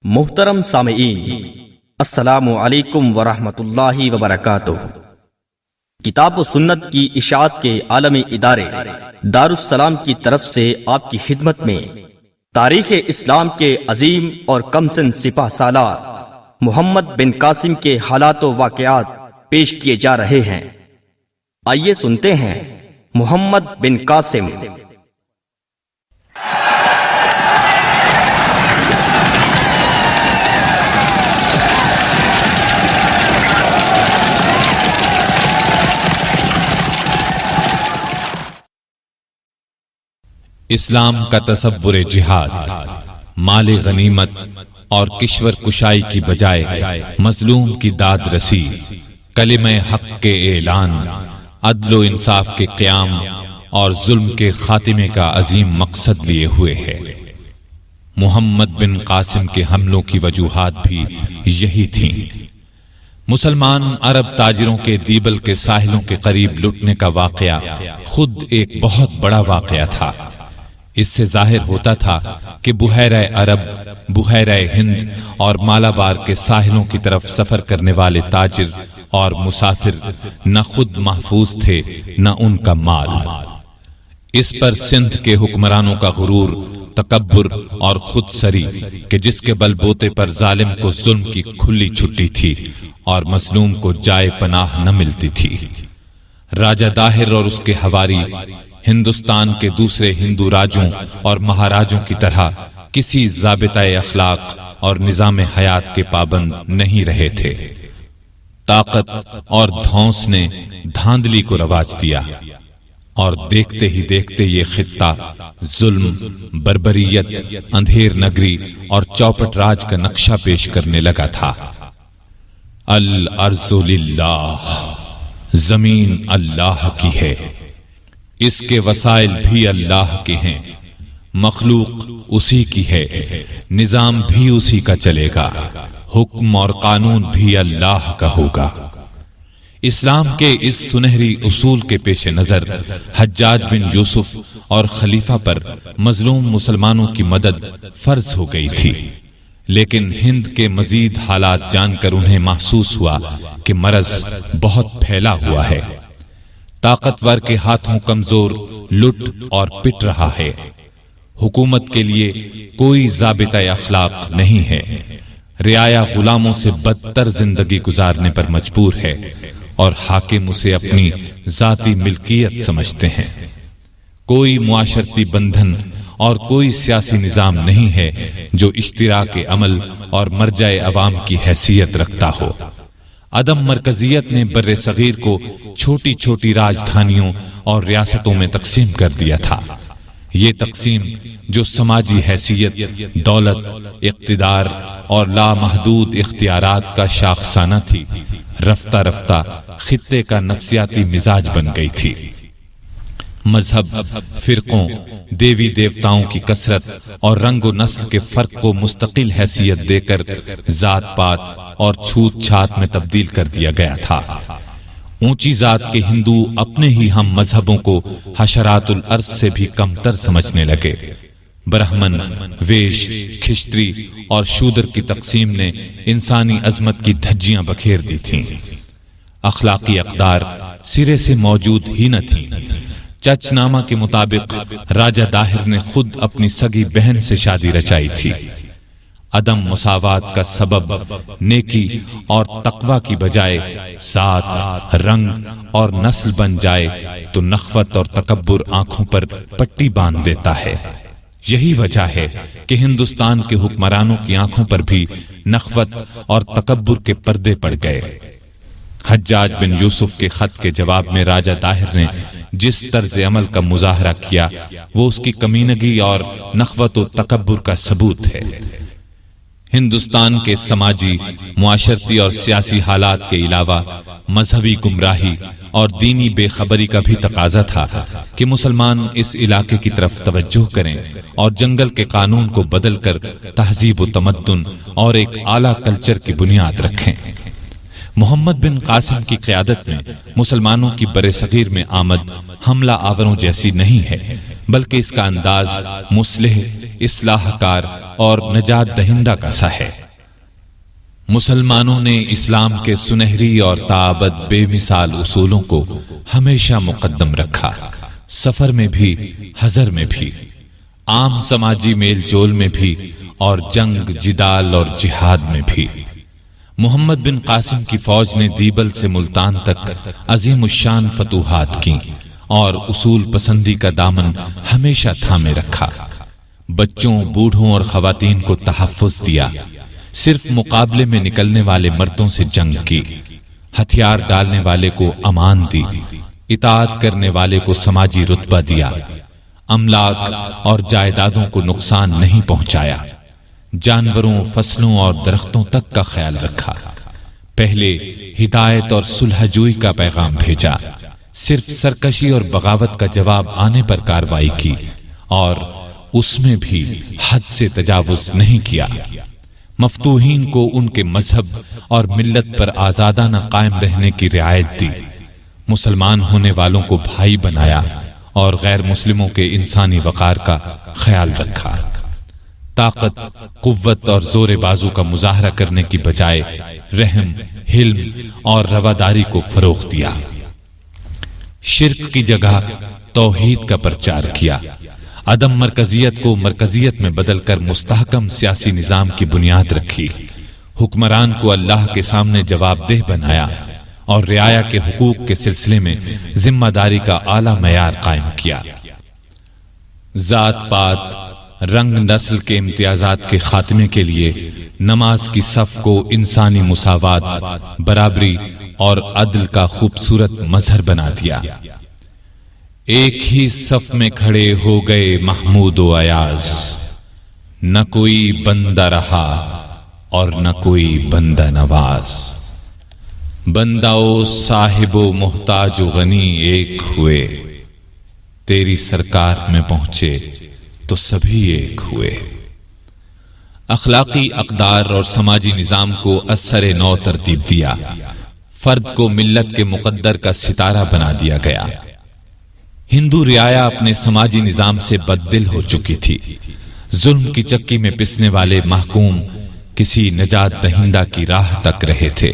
محترم سامعین، السلام علیکم ورحمۃ اللہ وبرکاتہ۔ کتاب و سنت کی اشاعت کے عالمی ادارے دارالسلام کی طرف سے آپ کی خدمت میں تاریخ اسلام کے عظیم اور کمسن سپہ سالار محمد بن قاسم کے حالات و واقعات پیش کیے جا رہے ہیں۔ آئیے سنتے ہیں محمد بن قاسم۔ اسلام کا تصور جہاد، مال غنیمت اور کشور کشائی کی بجائے مظلوم کی داد رسی، کلمہ حق کے اعلان، عدل و انصاف کے قیام اور ظلم کے خاتمے کا عظیم مقصد لیے ہوئے ہے۔ محمد بن قاسم کے حملوں کی وجوہات بھی یہی تھیں۔ مسلمان عرب تاجروں کے دیبل کے ساحلوں کے قریب لٹنے کا واقعہ خود ایک بہت بڑا واقعہ تھا۔ اس سے ظاہر ہوتا تھا کہ بحیرہ عرب، بحیرہ ہند اور مالابار کے ساحلوں کی طرف سفر کرنے والے تاجر اور مسافر نہ خود محفوظ تھے نہ ان کا مال۔ اس پر سندھ کے حکمرانوں کا غرور، تکبر اور خود سری کہ جس کے بل بوتے پر ظالم کو ظلم کی کھلی چھٹی تھی اور مظلوم کو جائے پناہ نہ ملتی تھی۔ راجہ داہر اور اس کے حواری ہندوستان کے دوسرے ہندو راجوں اور مہاراجوں کی طرح کسی ضابطۂ اخلاق اور نظام حیات کے پابند نہیں رہے تھے۔ طاقت اور دھونس نے دھاندلی کو رواج دیا اور دیکھتے ہی دیکھتے یہ خطہ ظلم، بربریت، اندھیر نگری اور چوپٹ راج کا نقشہ پیش کرنے لگا تھا۔ الارض للہ، زمین اللہ کی ہے، اس کے وسائل بھی اللہ کے ہیں، مخلوق اسی کی ہے، نظام بھی اسی کا چلے گا، حکم اور قانون بھی اللہ کا ہوگا۔ اسلام کے اس سنہری اصول کے پیش نظر حجاج بن یوسف اور خلیفہ پر مظلوم مسلمانوں کی مدد فرض ہو گئی تھی، لیکن ہند کے مزید حالات جان کر انہیں محسوس ہوا کہ مرض بہت پھیلا ہوا ہے۔ طاقتور کے ہاتھوں کمزور لٹ اور پٹ رہا ہے۔ حکومت کے لیے کوئی ضابطۂ اخلاق نہیں ہے۔ رعایا غلاموں سے بدتر زندگی گزارنے پر مجبور ہے اور حاکم اسے اپنی ذاتی ملکیت سمجھتے ہیں۔ کوئی معاشرتی بندھن اور کوئی سیاسی نظام نہیں ہے جو اشتراک عمل اور مرجع عوام کی حیثیت رکھتا ہو۔ عدم مرکزیت نے بر صغیر کو چھوٹی چھوٹی راجدھانیوں اور ریاستوں میں تقسیم کر دیا تھا۔ یہ تقسیم جو سماجی حیثیت، دولت، اقتدار اور لامحدود اختیارات کا شاخسانہ تھی، رفتہ رفتہ خطے کا نفسیاتی مزاج بن گئی تھی۔ مذہب، فرقوں، دیوی دیوتاؤں کی کثرت اور رنگ و نسل کے فرق کو مستقل حیثیت دے کر ذات پات اور چھوت چھات میں تبدیل کر دیا گیا تھا۔ اونچی ذات کے ہندو اپنے ہی ہم مذہبوں کو حشرات الارض سے بھی کم تر سمجھنے لگے۔ برہمن، ویش، کھشتری اور شودر کی تقسیم نے انسانی عظمت کی دھجیاں بکھیر دی تھیں۔ اخلاقی اقدار سرے سے موجود ہی نہ تھیں۔ چچ نامہ کے مطابق راجہ داہر نے خود اپنی سگی بہن سے شادی رچائی تھی۔ عدم مساوات کا سبب نیکی اور تقوی کی بجائے ذات، رنگ اور نسل بن جائے تو نخوت اور تکبر آنکھوں پر پٹی باندھ دیتا ہے۔ یہی وجہ ہے کہ ہندوستان کے حکمرانوں کی آنکھوں پر بھی نخوت اور تکبر کے پردے پڑ گئے۔ حجاج بن یوسف کے خط کے جواب میں راجہ داہر نے جس طرز عمل کا مظاہرہ کیا وہ اس کی کمینگی اور نخوت و تکبر کا ثبوت ہے۔ ہندوستان کے سماجی، معاشرتی اور سیاسی حالات کے علاوہ مذہبی گمراہی اور دینی بے خبری کا بھی تقاضا تھا کہ مسلمان اس علاقے کی طرف توجہ کریں اور جنگل کے قانون کو بدل کر تہذیب و تمدن اور ایک اعلیٰ کلچر کی بنیاد رکھیں۔ محمد بن قاسم کی قیادت میں مسلمانوں کی بر صغیر میں آمد حملہ آوروں جیسی نہیں ہے، بلکہ اس کا انداز مصلح، اصلاح کار اور نجات دہندہ کا سا ہے۔ مسلمانوں نے اسلام کے سنہری اور تابد بے مثال اصولوں کو ہمیشہ مقدم رکھا، سفر میں بھی، حضر میں بھی، عام سماجی میل جول میں بھی، اور جنگ، جدال اور جہاد میں بھی۔ محمد بن قاسم کی فوج نے دیبل سے ملتان تک عظیم الشان فتوحات کی اور اصول پسندی کا دامن ہمیشہ تھامے رکھا، بچوں، بوڑھوں اور خواتین کو تحفظ دیا، صرف مقابلے میں نکلنے والے مردوں سے جنگ کی، ہتھیار ڈالنے والے کو امان دی، اطاعت کرنے والے کو سماجی رتبہ دیا، املاک اور جائیدادوں کو نقصان نہیں پہنچایا، جانوروں، فصلوں اور درختوں تک کا خیال رکھا، پہلے ہدایت اور صلح جوئی کا پیغام بھیجا، صرف سرکشی اور بغاوت کا جواب آنے پر کارروائی کی، اور اس میں بھی حد سے تجاوز نہیں کیا، مفتوحین کو ان کے مذہب اور ملت پر آزادانہ قائم رہنے کی رعایت دی، مسلمان ہونے والوں کو بھائی بنایا اور غیر مسلموں کے انسانی وقار کا خیال رکھا، طاقت، قوت اور زور بازو کا مظاہرہ کرنے کی بجائے رحم، حلم اور رواداری کو فروغ دیا، شرک کی جگہ توحید کا پرچار کیا، عدم مرکزیت کو مرکزیت میں بدل کر مستحکم سیاسی نظام کی بنیاد رکھی، حکمران کو اللہ کے سامنے جواب دہ بنایا اور رعایا کے حقوق کے سلسلے میں ذمہ داری کا اعلیٰ معیار قائم کیا، ذات پات، رنگ، نسل کے امتیازات کے خاتمے کے لیے نماز کی صف کو انسانی مساوات، برابری اور عدل کا خوبصورت مظہر بنا دیا، ایک ہی صف میں کھڑے ہو گئے محمود و ایاز، نہ کوئی بندہ رہا اور نہ کوئی بندہ نواز، بندہ و صاحب و محتاج و غنی ایک ہوئے، تیری سرکار میں پہنچے تو سبھی ایک ہوئے۔ اخلاقی اقدار اور سماجی نظام کو اثر نو ترتیب دیا، فرد کو ملت کے مقدر کا ستارہ بنا دیا گیا۔ ہندو رعایا اپنے سماجی نظام سے بددل ہو چکی تھی، ظلم کی چکی میں پسنے والے محکوم کسی نجات دہندہ کی راہ تک رہے تھے،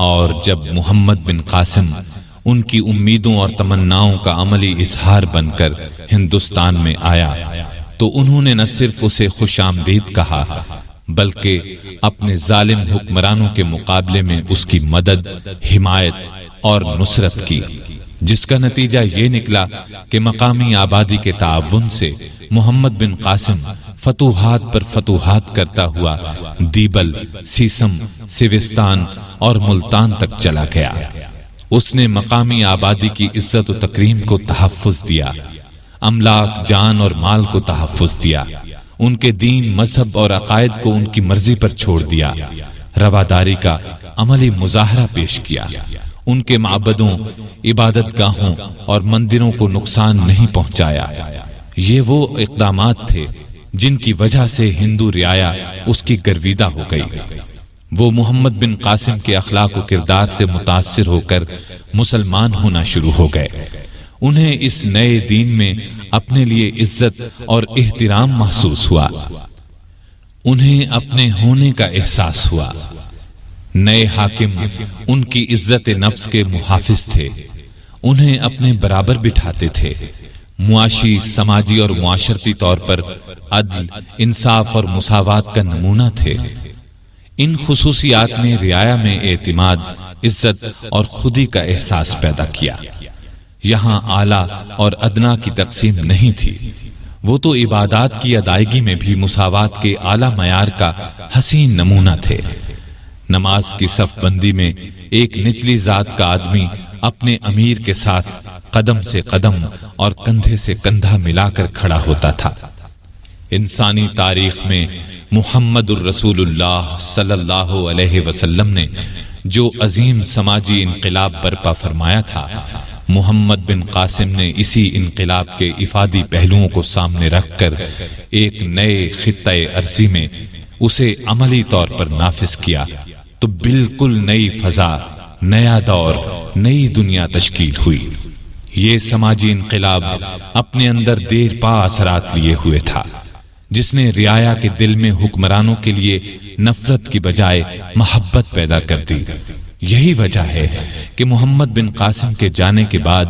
اور جب محمد بن قاسم ان کی امیدوں اور تمناؤں کا عملی اظہار بن کر ہندوستان میں آیا تو انہوں نے نہ صرف اسے خوش آمدید کہا بلکہ اپنے ظالم حکمرانوں کے مقابلے میں اس کی مدد، حمایت اور نصرت کی، جس کا نتیجہ یہ نکلا کہ مقامی آبادی کے تعاون سے محمد بن قاسم فتوحات پر فتوحات کرتا ہوا دیبل، سیسم، سیوستان اور ملتان تک چلا گیا۔ اس نے مقامی آبادی کی عزت و تکریم کو تحفظ دیا، املاک، جان اور مال کو تحفظ دیا، ان کے دین، مذہب اور عقائد کو ان کی مرضی پر چھوڑ دیا، رواداری کا عملی مظاہرہ پیش کیا، ان کے معبدوں، عبادت گاہوں اور مندروں کو نقصان نہیں پہنچایا۔ یہ وہ اقدامات تھے جن کی وجہ سے ہندو رعایا اس کی گرویدہ ہو گئی۔ وہ محمد بن قاسم کے اخلاق و کردار سے متاثر ہو کر مسلمان ہونا شروع ہو گئے۔ انہیں اس نئے دین میں اپنے لیے عزت اور احترام محسوس ہوا، انہیں اپنے ہونے کا احساس ہوا۔ نئے حاکم ان کی عزت نفس کے محافظ تھے، انہیں اپنے برابر بٹھاتے تھے، معاشی، سماجی اور معاشرتی طور پر عدل، انصاف اور مساوات کا نمونہ تھے۔ ان خصوصیات نے رعایا میں اعتماد، عزت اور خودی کا احساس پیدا کیا۔ یہاں اعلیٰ اور ادنا کی تقسیم نہیں تھی، وہ تو عبادات کی ادائیگی میں بھی مساوات کے اعلیٰ معیار کا حسین نمونہ تھے۔ نماز کی صف بندی میں ایک نچلی ذات کا آدمی اپنے امیر کے ساتھ قدم سے قدم اور کندھے سے کندھا ملا کر کھڑا ہوتا تھا۔ انسانی تاریخ میں محمد الرسول اللہ صلی اللہ علیہ وسلم نے جو عظیم سماجی انقلاب برپا فرمایا تھا، محمد بن قاسم نے اسی انقلاب کے افادی پہلوؤں کو سامنے رکھ کر ایک نئے خطۂ ارضی میں اسے عملی طور پر نافذ کیا تو بالکل نئی فضا، نیا دور، نئی دنیا تشکیل ہوئی۔ یہ سماجی انقلاب اپنے اندر دیر پا اثرات لیے ہوئے تھا، جس نے رعایا کے دل میں حکمرانوں کے لیے نفرت کی بجائے محبت پیدا کر دی۔ یہی وجہ ہے کہ محمد بن قاسم کے جانے کے بعد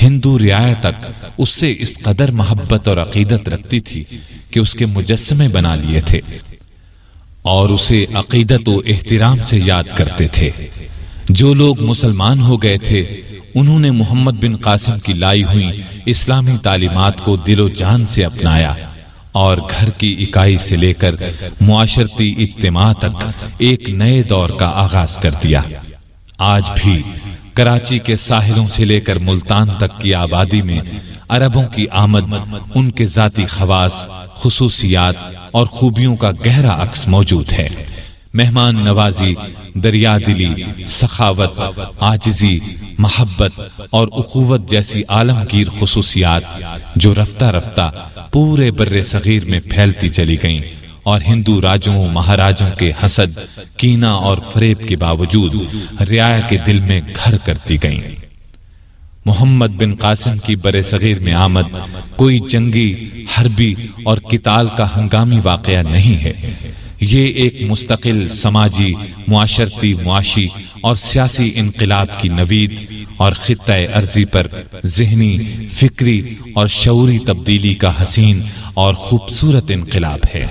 ہندو رعایا تک اس سے اس قدر محبت اور عقیدت رکھتی تھی کہ اس کے مجسمے بنا لیے تھے اور اسے عقیدت و احترام سے یاد کرتے تھے۔ جو لوگ مسلمان ہو گئے تھے انہوں نے محمد بن قاسم کی لائی ہوئی اسلامی تعلیمات کو دل و جان سے اپنایا اور گھر کی اکائی سے لے کر معاشرتی اجتماع تک ایک نئے دور کا آغاز کر دیا۔ آج بھی کراچی کے ساحلوں سے لے کر ملتان تک کی آبادی میں عربوں کی آمد، ان کے ذاتی خواص، خصوصیات اور خوبیوں کا گہرا عکس موجود ہے۔ مہمان نوازی، دریا دلی، سخاوت، عاجزی، محبت اور اخوت جیسی عالمگیر خصوصیات جو رفتہ رفتہ پورے بر صغیر میں پھیلتی چلی گئیں اور ہندو راجوں مہاراجوں کے حسد، کینہ اور فریب کے باوجود رعایا کے دل میں گھر کرتی گئیں۔ محمد بن قاسم کی بر صغیر میں آمد کوئی جنگی، حربی اور قتال کا ہنگامی واقعہ نہیں ہے۔ یہ ایک مستقل سماجی، معاشرتی، معاشی اور سیاسی انقلاب کی نوید اور خطہ ارضی پر ذہنی، فکری اور شعوری تبدیلی کا حسین اور خوبصورت انقلاب ہے۔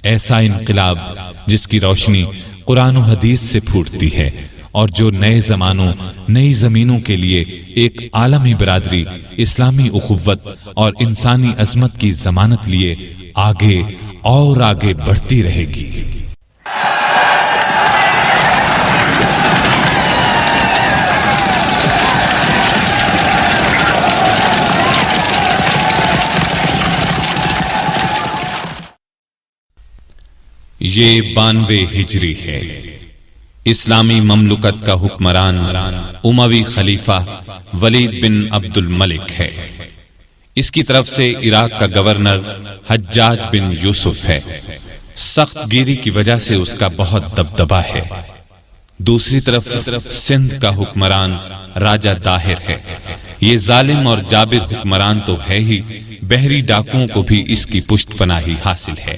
ایسا انقلاب جس کی روشنی قرآن و حدیث سے پھوٹتی ہے اور جو نئے زمانوں، نئی زمینوں کے لیے ایک عالمی برادری، اسلامی اخوت اور انسانی عظمت کی ضمانت لیے آگے اور آگے بڑھتی رہے گی۔ یہ 92 ہجری ہے۔ اسلامی مملکت کا حکمران اموی خلیفہ ولید بن عبد الملک ہے۔ اس کی طرف سے عراق کا گورنر حجاج بن یوسف ہے۔ سخت گیری کی وجہ سے اس کا بہت دبدبہ ہے۔ دوسری طرف سندھ کا حکمران راجہ طاہر ہے۔ یہ ظالم اور جابر حکمران تو ہے ہی، بحری ڈاکوؤں کو بھی اس کی پشت پناہی حاصل ہے،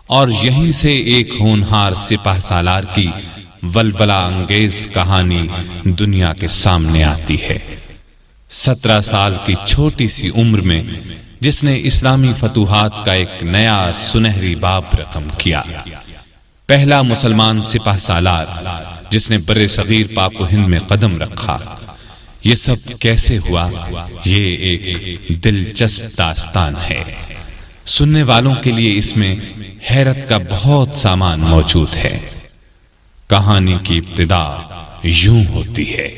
اور یہیں سے ایک ہونہار سپہ سالار کی ولولہ انگیز کہانی دنیا کے سامنے آتی ہے۔ 17 سال کی چھوٹی سی عمر میں جس نے اسلامی فتوحات کا ایک نیا سنہری باب رقم کیا، پہلا مسلمان سپہ سالار جس نے بر صغیر پاک و ہند میں قدم رکھا۔ یہ سب کیسے ہوا؟ یہ ایک دلچسپ داستان ہے۔ سننے والوں کے لیے اس میں حیرت کا بہت سامان موجود ہے۔ کہانی کی ابتدا یوں ہوتی ہے۔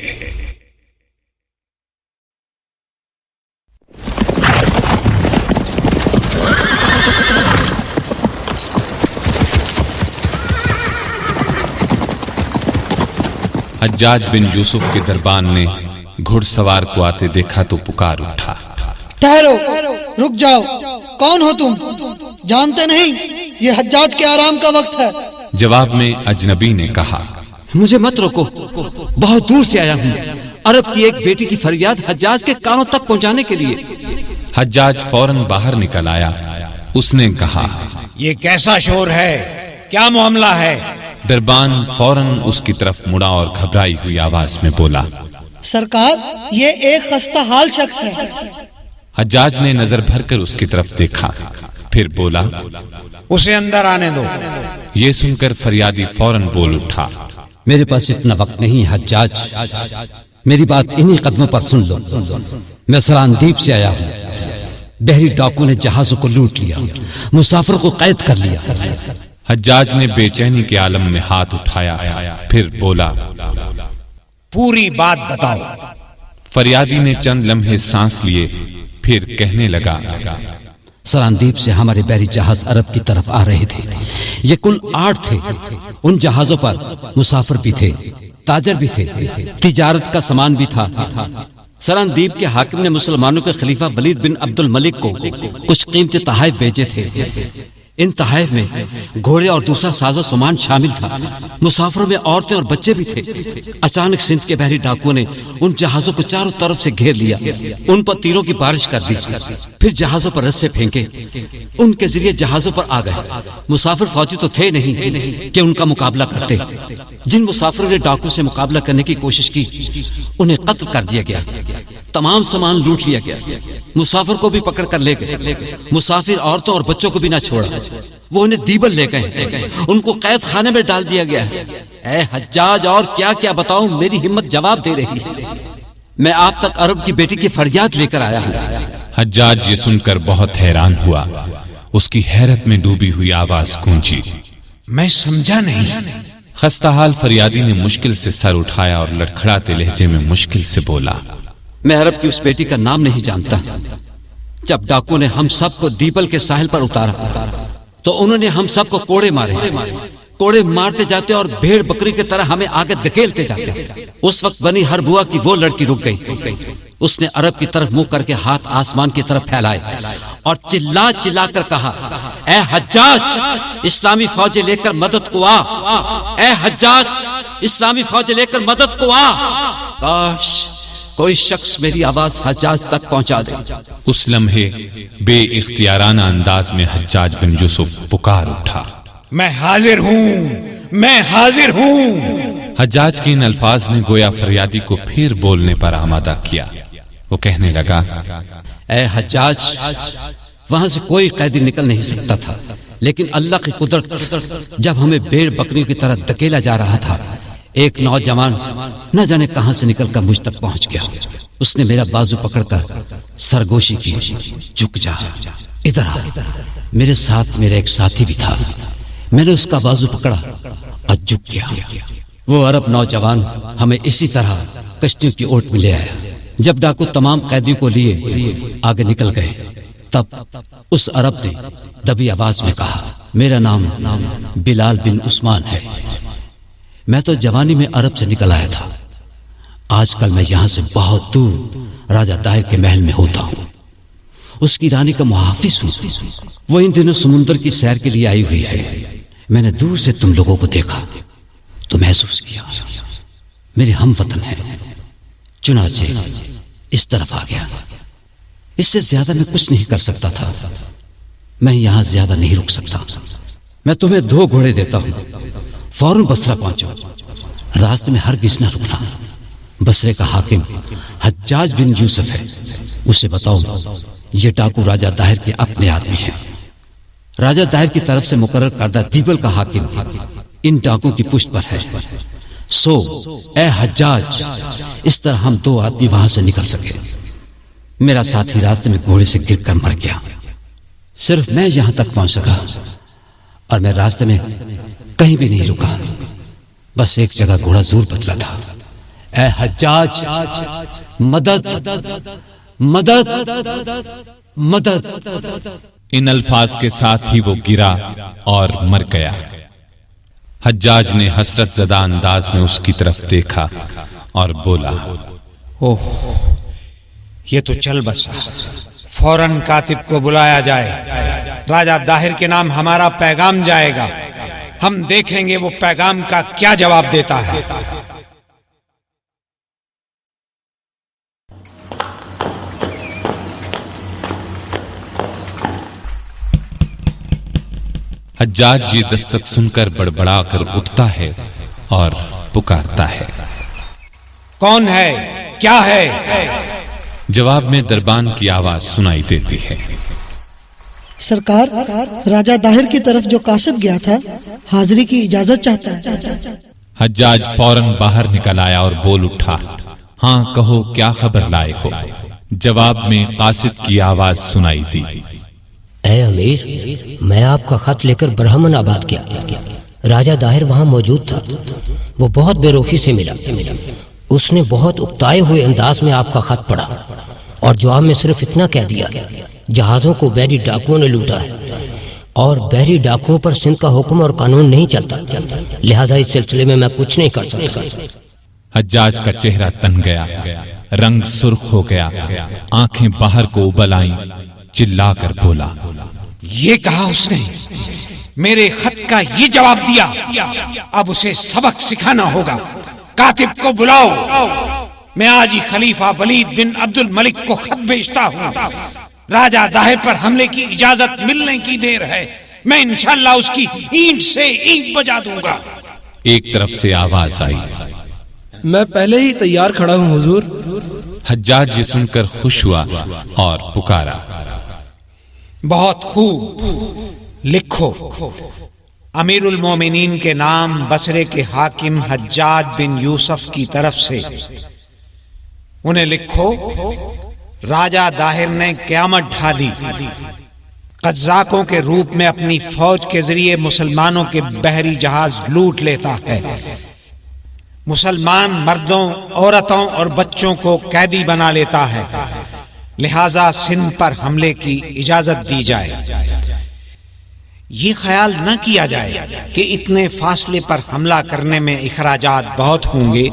حجاج بن یوسف کے دربان نے گھڑ سوار کو آتے دیکھا تو پکار اٹھا، ٹھہرو، رک جاؤ، کون ہو تم؟ جانتے نہیں یہ حجاج کے آرام کا وقت ہے؟ جواب میں اجنبی نے کہا، مجھے مت روکو، بہت دور سے آیا ہوں عرب کی ایک بیٹی کی فریاد حجاج کے کانوں تک پہنچانے کے لیے۔ حجاج فوراً باہر نکل آیا۔ اس نے کہا، یہ کیسا شور ہے؟ کیا معاملہ ہے؟ دربان فوراً اس کی طرف مڑا اور گھبرائی ہوئی آواز میں بولا، سرکار، یہ ایک خستہ حال شخص ہے۔ حجاج نے نظر بھر کر اس کی طرف دیکھا، پھر بولا، اسے اندر آنے دو۔ یہ سن کر فریادی فوراً بول اٹھا، میرے پاس اتنا وقت نہیں حجاج، میری بات انہی قدموں پر سن لو۔ میں سراندیپ سے آیا ہوں۔ بحری ڈاکو نے جہازوں کو لوٹ لیا، مسافر کو قید کر لیا۔ حجاج نے بے چینی کے عالم میں ہاتھ اٹھایا، پھر بولا، پوری بات بتاؤ۔ فریادی نے چند لمحے سانس لیے، پھر کہنے لگا، سراندیپ سے ہمارے بحری جہاز عرب کی طرف آ رہے تھے۔ یہ کل 8 تھے۔ ان جہازوں پر مسافر بھی تھے، تاجر بھی تھے، تجارت کا سامان بھی تھا۔ سراندیپ کے حاکم نے مسلمانوں کے خلیفہ ولید بن عبد الملک کو کچھ قیمتی تحائف بھیجے تھے۔ ان تحائف میں گھوڑے اور دوسرا ساز و سامان شامل تھا۔ مسافروں میں عورتیں اور بچے بھی تھے۔ اچانک سندھ کے بحری ڈاکوؤں نے ان جہازوں کو چاروں طرف سے گھیر لیا، ان پر تیروں کی بارش کر دی، پھر جہازوں پر رسے پھینکے، ان کے ذریعے جہازوں پر آ گئے۔ مسافر فوجی تو تھے نہیں کہ ان کا مقابلہ کرتے۔ جن مسافروں نے ڈاکو سے مقابلہ کرنے کی کوشش کی انہیں قتل کر دیا گیا، تمام سامان لوٹ لیا گیا، مسافر کو بھی پکڑ کر لے گئے، مسافر عورتوں اور بچوں کو بھی نہ چھوڑا، وہ انہیں دیبل لے گئے، ان کو قید خانے میں ڈال دیا گیا۔ اے حجاج، اور کیا کیا بتاؤں، میری ہمت جواب دے رہی ہے۔ میں آپ تک عرب کی بیٹی کی فریاد لے کر آیا ہوں۔ حجاج یہ سن کر بہت حیران ہوا، اس کی حیرت میں ڈوبی ہوئی آواز گونجی، میں سمجھا نہیں۔ خستہ حال فریادی نے مشکل سے سر اٹھایا اور لڑکھڑاتے لہجے میں مشکل سے بولا، میں عرب کی اس بیٹی کا نام نہیں جانتا۔ جب ڈاکو نے ہم سب کو دیبل کے ساحل پر اتارا تو انہوں نے ہم سب کو کوڑے مارے، کوڑے مارتے جاتے اور بھیڑ بکری کی طرح ہمیں آگے دھکیلتے جاتے۔ اس وقت بنی ہربوا کی وہ لڑکی رک گئی، اس نے عرب کی طرف منہ کر کے ہاتھ آسمان کی طرف پھیلائے اور چلا چلا کر کہا، اے حجاج، اسلامی فوجیں لے کر مدد کو آ، اے حجاج، اسلامی فوجیں لے کر مدد کو آ۔ کاش کوئی شخص میری آواز حجاج تک پہنچا دے۔ اس لمحے بے اختیارانہ انداز میں حجاج بن یوسف پکار اٹھا، میں حاضر ہوں، میں حاضر ہوں۔ حجاج کے ان الفاظ نے گویا فریادی کو پھر بولنے پر آمادہ کیا۔ وہ کہنے لگا، اے حجاج، وہاں سے کوئی قیدی نکل نہیں سکتا تھا، لیکن اللہ کی قدرت، جب ہمیں بھیڑ بکریوں کی طرح دھکیلا جا رہا تھا، ایک نوجوان نہ جانے کہاں سے نکل کر مجھ تک پہنچ گیا۔ اس نے میرا بازو پکڑ کر سرگوشی کی، جھک جا، ادھر آ۔ میرے ساتھ میرا ایک ساتھی بھی تھا، میں نے اس کا بازو پکڑا اور جھک گیا۔ وہ عرب نوجوان ہمیں اسی طرح کشتیوں کی اوٹ میں لے آیا۔ جب ڈاکو تمام قیدیوں کو لیے آگے نکل گئے، تب اس عرب نے دبی آواز میں کہا، میرا نام بلال بن عثمان ہے، میں تو جوانی میں عرب سے نکل آیا تھا، آج کل میں یہاں سے بہت دور راجہ داہر کے محل میں ہوتا ہوں، اس کی رانی کا محافظ ہوں۔ وہ ان دنوں سمندر کی سیر کے لیے آئی ہوئی ہے، میں نے دور سے تم لوگوں کو دیکھا تو محسوس کیا میرے ہم وطن ہے، چنانچہ اس طرف آ گیا۔ اس سے زیادہ میں کچھ نہیں کر سکتا تھا، میں یہاں زیادہ نہیں رک سکتا، میں تمہیں 2 گھوڑے دیتا ہوں، فوراً بصرہ پہنچو، راستے میں ہرگز نہ رکنا۔ بصرے کا حاکم حجاج بن یوسف ہے، اسے بتاؤ یہ ڈاکو راجہ داہر کے اپنے آدمی ہیں، راجہ داہر کی طرف سے مقرر کردہ دیبل کا حاکم ان ڈاکوں کی پشت پر ہے۔ سو اے حجاج، اس طرح ہم 2 آدمی وہاں سے نکل سکے۔ میرا ساتھی راستے میں گھوڑے سے گر کر مر گیا، صرف میں یہاں تک پہنچ سکا، اور میں راستے میں کہیں بھی نہیں رکا، بس ایک جگہ گھوڑا ضرور بدلا تھا۔ اے حجاج، مدد مدد مدد۔ ان الفاظ کے ساتھ ہی وہ گرا اور مر گیا۔ حجاج نے حسرت زدہ انداز میں اس کی طرف دیکھا اور بولا، اوہ، یہ تو چل بسا، فوراً کاتب کو بلایا جائے، راجہ داہر کے نام ہمارا پیغام جائے گا، ہم دیکھیں گے وہ پیغام کا کیا جواب دیتا ہے۔ حجاج یہ دستک سن کر بڑبڑا کر اٹھتا ہے اور پکارتا ہے، کون ہے؟ کیا ہے؟ جواب میں دربان کی آواز سنائی دیتی ہے، سرکار، راجہ داہر کی طرف جو قاصد گیا تھا حاضری کی اجازت چاہتا ہے۔ حجاج فوراً باہر نکل آیا اور بول اٹھا، ہاں کہو کیا خبر لائے ہو؟ جواب میں قاصد کی آواز سنائی دی، اے امیر، میں آپ کا خط لے کر برہمن آباد گیا، راجہ داہر وہاں موجود تھا، وہ بہت بے روخی سے ملا، اس نے بہت اکتائے ہوئے انداز میں آپ کا خط پڑھا اور جواب میں صرف اتنا کہہ دیا، جہازوں کو بحری ڈاکوؤں نے لوٹا ہے اور بحری ڈاکوؤں پر سندھ کا حکم اور قانون نہیں چلتا، لہذا اس سلسلے میں کچھ نہیں کر سکتا۔ حجاج کا چہرہ تن گیا، رنگ سرخ ہو گیا، آنکھیں باہر کو ابل آئیں، چلا کر بولا، یہ کہا اس نے میرے خط کا یہ جواب دیا، اب اسے سبق سکھانا ہوگا۔ کاتب کو بلاؤ، میں آج ہی خلیفہ ولید بن عبد الملک کو خط بھیجتا ہوں۔ راجہ داہر پر حملے کی اجازت ملنے کی دیر ہے، میں انشاءاللہ اس کی اینٹ سے اینٹ بجا دوں گا۔ ایک طرف سے آواز آئی، میں پہلے ہی تیار کھڑا ہوں حضور۔ حجاج یہ سن کر خوش ہوا اور پکارا، بہت خوب، لکھو، امیر المومنین کے نام بصرے کے حاکم حجاج بن یوسف کی طرف سے۔ انہیں لکھو، راجہ داہر نے قیامت ڈھا دی، قزاقوں کے روپ میں اپنی فوج کے ذریعے مسلمانوں کے بحری جہاز لوٹ لیتا ہے، مسلمان مردوں، عورتوں اور بچوں کو قیدی بنا لیتا ہے، لہذا سندھ پر حملے کی اجازت دی جائے۔ یہ خیال نہ کیا جائے کہ اتنے فاصلے پر حملہ کرنے میں اخراجات بہت ہوں گے،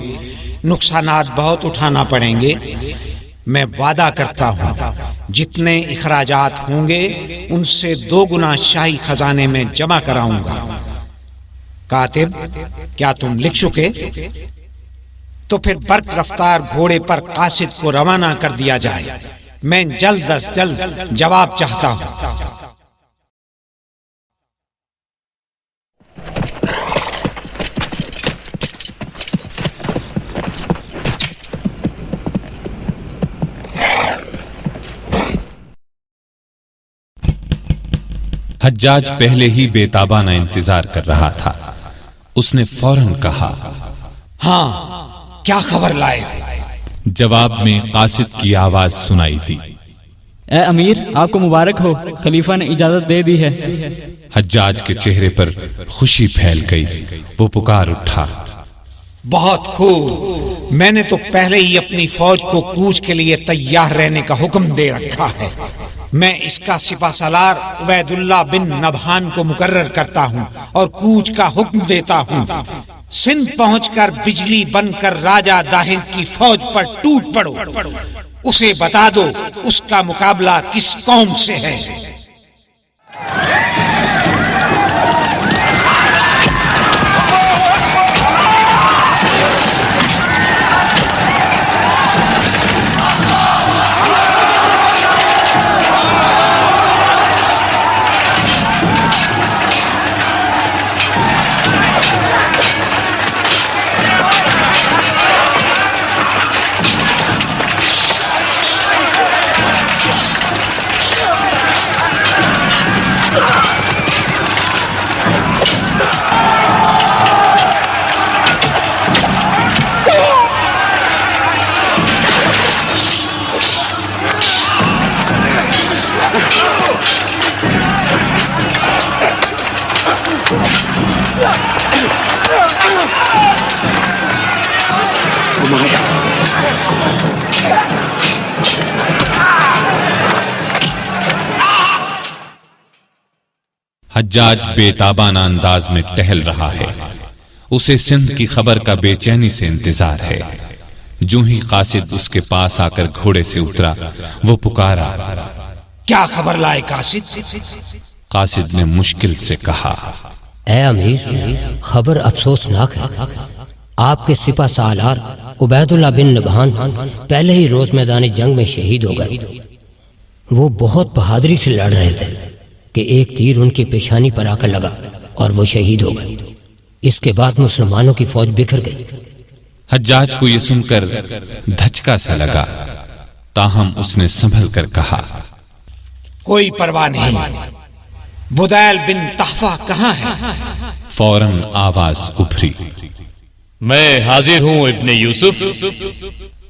نقصانات بہت اٹھانا پڑیں گے۔ میں وعدہ کرتا ہوں جتنے اخراجات ہوں گے ان سے 2 گنا شاہی خزانے میں جمع کراؤں گا۔ کاتب، کیا تم لکھ چکے؟ تو پھر برق رفتار گھوڑے پر قاصد کو روانہ کر دیا جائے، میں جلد از جلد جواب چاہتا ہوں۔ حجاج پہلے ہی بے تابانہ انتظار کر رہا تھا۔ اس نے فوراً کہا، ہاں، کیا خبر لائے؟ جواب میں قاصد کی آواز سنائی دی، اے امیر، آپ کو مبارک ہو، خلیفہ نے اجازت دے دی ہے۔ حجاج کے چہرے پر خوشی پھیل گئی، وہ پکار اٹھا، بہت خوب، میں نے تو پہلے ہی اپنی فوج کو کوچ کے لیے تیار رہنے کا حکم دے رکھا ہے۔ میں اس کا سپہ سالار عبید اللہ بن نبہان کو مقرر کرتا ہوں اور کوچ کا حکم دیتا ہوں۔ سندھ پہنچ کر بجلی بن کر راجہ داہر کی فوج پر ٹوٹ پڑو، اسے بتا دو اس کا مقابلہ کس قوم سے ہے۔ حجاج بے تابانہ انداز میں ٹہل رہا ہے، اسے سندھ کی خبر کا بے چینی سے انتظار ہے۔ جو ہی قاصد اس کے پاس آ کر گھوڑے سے اترا، وہ پکارا، کیا خبر لائے قاصد؟ قاصد نے مشکل سے کہا، اے امیر، خبر افسوسناک ہے۔ آپ کے سپہ سالار عبید اللہ بن نبہان پہلے ہی روز میدان جنگ میں شہید ہو گئے۔ وہ بہت بہادری سے لڑ رہے تھے کہ ایک تیر ان کی پیشانی پر آ کر لگا اور وہ شہید ہو گئے۔ اس کے بعد مسلمانوں کی فوج بکھر گئی۔ حجاج کو یہ سن کر دھچکا سا لگا، تاہم اس نے سنبھل کر کہا، کوئی پرواہ نہیں، بدیل بن تحفہ کہاں ہے؟ فوراً آواز ابھری، میں حاضر ہوں ابن یوسف۔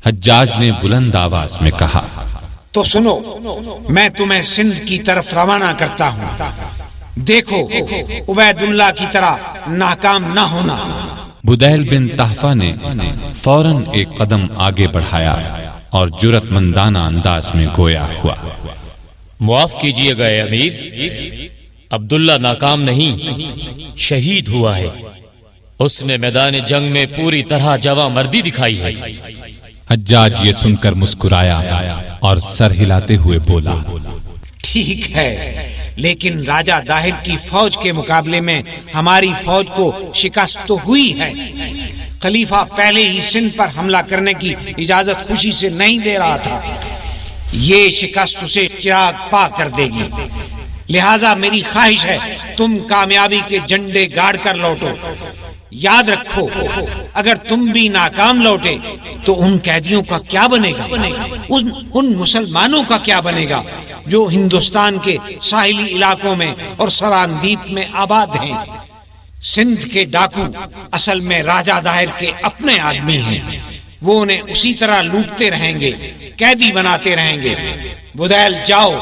حجاج نے بلند آواز میں کہا، تو سنو، میں تمہیں سندھ کی طرف روانہ کرتا ہوں، دیکھو عبید اللہ کی طرح ناکام نہ ہونا۔ بدیل بن تحفہ نے فوراً ایک قدم آگے بڑھایا اور جرأت مندانہ انداز میں گویا ہوا، معاف کیجئے گا اے امیر، عبداللہ ناکام نہیں، شہید ہوا ہے۔ اس نے میدان جنگ میں پوری طرح جواں مردی دکھائی ہے۔ حجاج یہ سن کر مسکرایا اور سر ہلاتے ہوئے بولا، ٹھیک ہے، لیکن راجہ داہر کی فوج کے مقابلے میں ہماری فوج کو شکست تو ہوئی ہے۔ خلیفہ پہلے ہی سندھ پر حملہ کرنے کی اجازت خوشی سے نہیں دے رہا تھا، یہ شکست اسے چراغ پا کر دے گی، لہذا میری خواہش ہے تم کامیابی کے جھنڈے گاڑ کر لوٹو۔ یاد رکھو اگر تم بھی ناکام لوٹے تو ان قیدیوں کا کیا بنے گا، ان مسلمانوں کا کیا بنے گا جو ہندوستان کے ساحلی علاقوں میں اور سراندیپ میں آباد ہیں۔ سندھ کے ڈاکو اصل میں راجہ داہر کے اپنے آدمی ہیں، وہ انہیں اسی طرح لوٹتے رہیں گے، قیدی بناتے رہیں گے۔ بدیل جاؤ،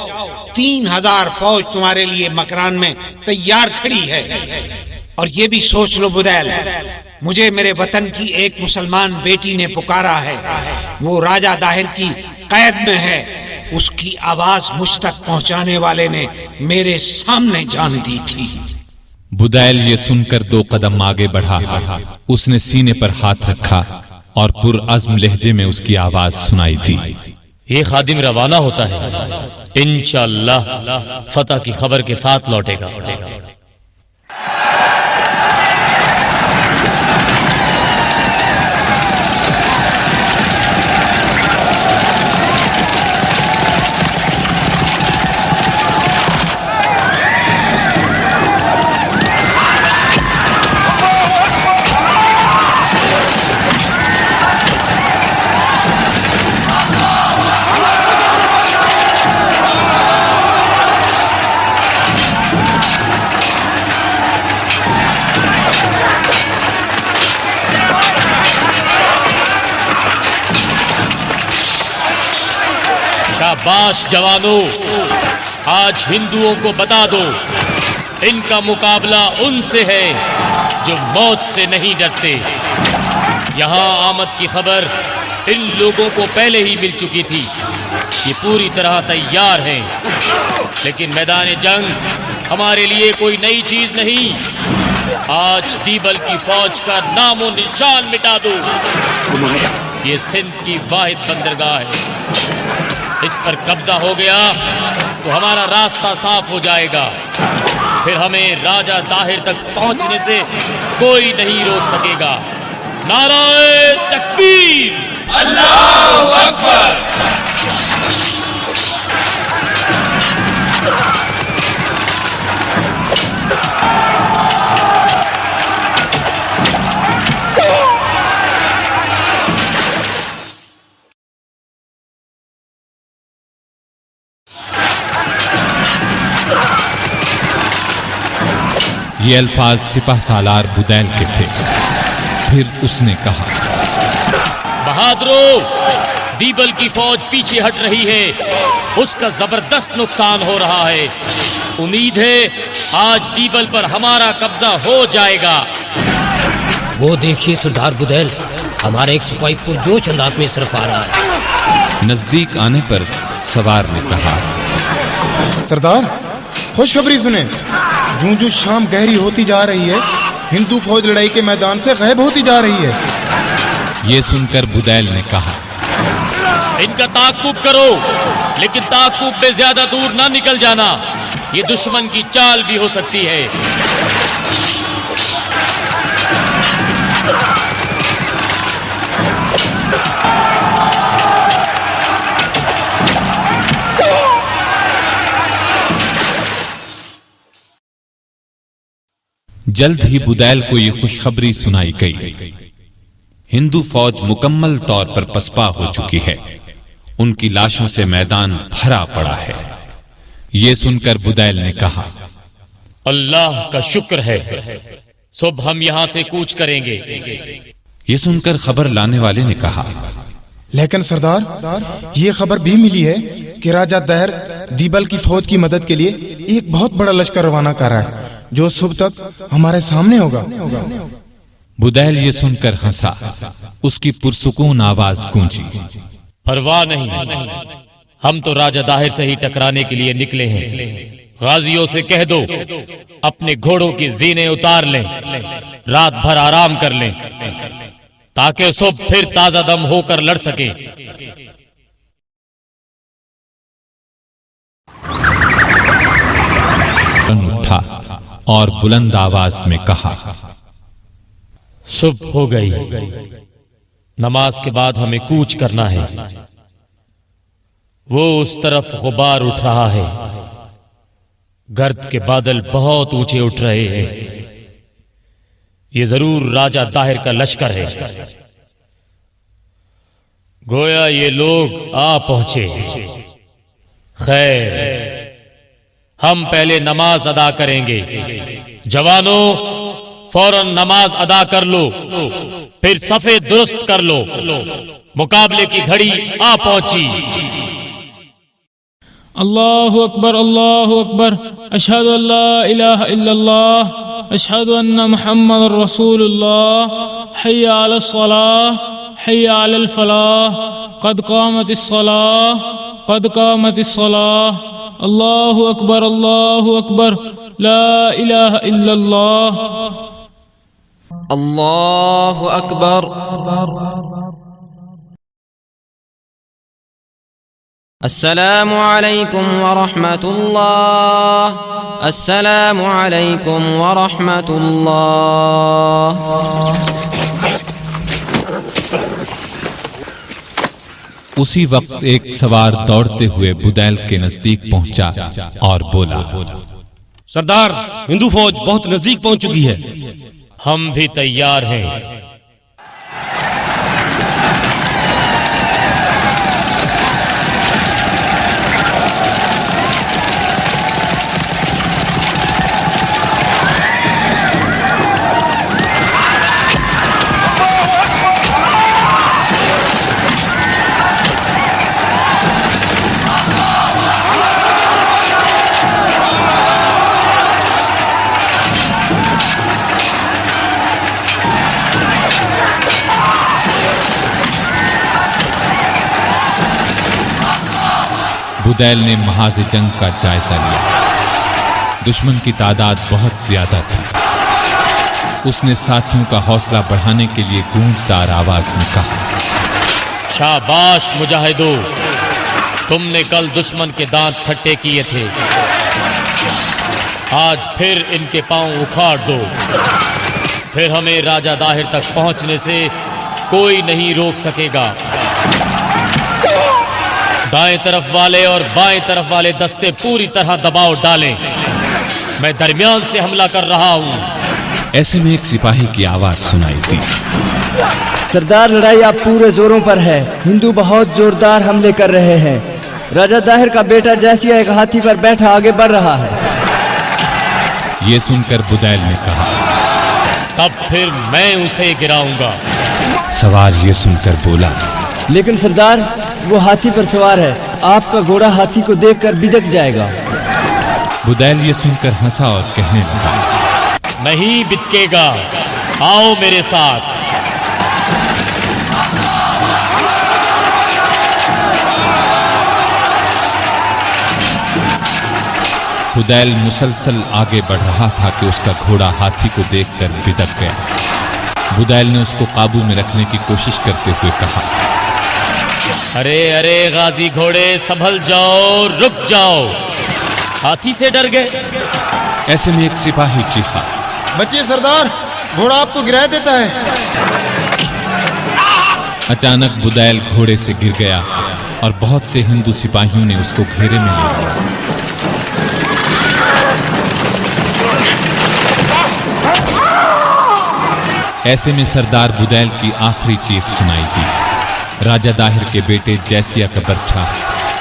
3000 فوج تمہارے لیے مکران میں تیار کھڑی ہے۔ اور یہ بھی سوچ لو بدیل، مجھے میرے وطن کی ایک مسلمان بیٹی نے پکارا ہے، وہ راجہ داہر کی قید میں ہے، اس کی آواز مجھ تک پہنچانے والے نے میرے سامنے جان دی تھی۔ بدیل یہ سن کر 2 قدم آگے بڑھا، اس نے سینے پر ہاتھ رکھا اور پرعزم لہجے میں اس کی آواز سنائی تھی۔ یہ خادم روانہ ہوتا ہے، انشاءاللہ فتح کی خبر کے ساتھ لوٹے گا۔ شاباش جوانوں، آج ہندوؤں کو بتا دو ان کا مقابلہ ان سے ہے جو موت سے نہیں ڈرتے۔ یہاں آمد کی خبر ان لوگوں کو پہلے ہی مل چکی تھی، یہ پوری طرح تیار ہیں، لیکن میدان جنگ ہمارے لیے کوئی نئی چیز نہیں۔ آج دیبل کی فوج کا نام و نشان مٹا دو، یہ سندھ کی واحد بندرگاہ ہے، اس پر قبضہ ہو گیا تو ہمارا راستہ صاف ہو جائے گا، پھر ہمیں راجہ طاہر تک پہنچنے سے کوئی نہیں روک سکے گا۔ نعرہ تکبیر، اللہ اکبر۔ یہ الفاظ سپہ سالار بدیل کے تھے۔ پھر اس نے کہا، بہادرو، دیبل کی فوج پیچھے ہٹ رہی ہے، اس کا زبردست نقصان ہو رہا ہے، امید ہے آج دیبل پر ہمارا قبضہ ہو جائے گا۔ وہ دیکھیے سردار بدیل، ہمارا ایک سپاہی پرجوش انداز میں اس طرف آ رہا ہے۔ نزدیک آنے پر سوار نے کہا، سردار خوشخبری سنیں، جوں شام گہری ہوتی جا رہی ہے، ہندو فوج لڑائی کے میدان سے غائب ہوتی جا رہی ہے۔ یہ سن کر بدیل نے کہا، ان کا تعاقب کرو، لیکن تعاقب میں زیادہ دور نہ نکل جانا، یہ دشمن کی چال بھی ہو سکتی ہے۔ جلد ہی بدیل کو یہ خوشخبری سنائی گئی، ہندو فوج مکمل طور پر پسپا ہو چکی ہے، ان کی لاشوں سے میدان بھرا پڑا ہے۔ یہ سن کر بدیل نے کہا، اللہ کا شکر ہے، صبح ہم یہاں سے کوچ کریں گے۔ یہ سن کر خبر لانے والے نے کہا، لیکن سردار یہ خبر بھی ملی ہے کہ راجہ دہر دیبل کی فوج کی مدد کے لیے ایک بہت بڑا لشکر روانہ کر رہا ہے جو صبح تک ہمارے سامنے ہوگا۔ بدیل یہ سن کر ہنسا، اس کی پرسکون آواز گونجی، پرواہ نہیں، ہم تو راجہ داہر سے ہی ٹکرانے کے لیے نکلے ہیں۔ غازیوں سے کہہ دو اپنے گھوڑوں کی زینے اتار لیں، رات بھر آرام کر لیں تاکہ صبح پھر تازہ دم ہو کر لڑ سکیں۔ اٹھا اور بلند آواز میں کہا، صبح ہو گئی، نماز کے بعد ہمیں کوچ کرنا ہے۔ وہ اس طرف غبار اٹھ رہا ہے، گرد کے بادل بہت اونچے اٹھ رہے ہیں، یہ ضرور راجہ داہر کا لشکر ہے۔ گویا یہ لوگ آ پہنچے۔ خیر، ہم پہلے نماز ادا کریں گے۔ جوانوں، فوراً نماز ادا کر لو، پھر صفے درست کر لو، مقابلے کی گھڑی آ پہنچی۔ اللہ اکبر، اللہ اکبر، اشہد ان لا الہ الا اللہ، اشہد ان محمد رسول اللہ، حی علی الصلاۃ، حی علی الفلاح، قد قامت الصلاۃ، قد قامت الصلاۃ، اللہ اکبر، اللہ اکبر، لا الہ الا اللہ، اللہ اکبر۔ السلام علیکم ورحمۃ اللہ، السلام علیکم ورحمۃ اللہ۔ اسی وقت ایک سوار دوڑتے ہوئے بدیل کے نزدیک پہنچا اور بولا، سردار، ہندو فوج بہت نزدیک پہنچ چکی ہے۔ ہم بھی تیار ہیں۔ بدیل نے محاذ جنگ کا جائزہ لیا۔ دشمن کی تعداد بہت زیادہ تھی۔ اس نے ساتھیوں کا حوصلہ بڑھانے کے لیے گونجدار آواز میں کہا، شاباش مجاہدو، تم نے کل دشمن کے دانت کھٹے کیے تھے، آج پھر ان کے پاؤں اکھاڑ دو، پھر ہمیں راجہ داہر تک پہنچنے سے کوئی نہیں روک سکے گا۔ دائیں طرف والے اور بائیں طرف والے دستے پوری طرح دباؤ ڈالیں، میں درمیان سے حملہ کر رہا ہوں۔ ایسے میں ایک سپاہی کی آواز سنائی دی، سردار، لڑائی اب پورے زوروں پر ہے، ہندو بہت زوردار حملے کر رہے ہیں، راجہ داہر کا بیٹا جیسیا ایک ہاتھی پر بیٹھا آگے بڑھ رہا ہے۔ یہ سن کر بدیل نے کہا، تب پھر میں اسے گراؤں گا۔ سوار یہ سن کر بولا، لیکن سردار، وہ ہاتھی پر سوار ہے، آپ کا گھوڑا ہاتھی کو دیکھ کر بدک جائے گا۔ بدیل یہ سن کر ہنسا اور کہنے لگا، نہیں بتکے گا، آؤ میرے ساتھ۔ بدیل مسلسل آگے بڑھ رہا تھا کہ اس کا گھوڑا ہاتھی کو دیکھ کر بدک گیا۔ بدیل نے اس کو قابو میں رکھنے کی کوشش کرتے ہوئے کہا، ارے ارے غازی گھوڑے، سنبھل جاؤ، رک جاؤ، ہاتھی سے ڈر گئے؟ ایسے میں ایک سپاہی چیخا، بچیے سردار، گھوڑا آپ کو گرا دیتا ہے۔ اچانک بدیل گھوڑے سے گر گیا اور بہت سے ہندو سپاہیوں نے اس کو گھیرے میں لے لیا۔ ایسے میں سردار بدیل کی آخری چیخ سنائی دی۔ راجہ داہر کے بیٹے جیسیا کا برچھا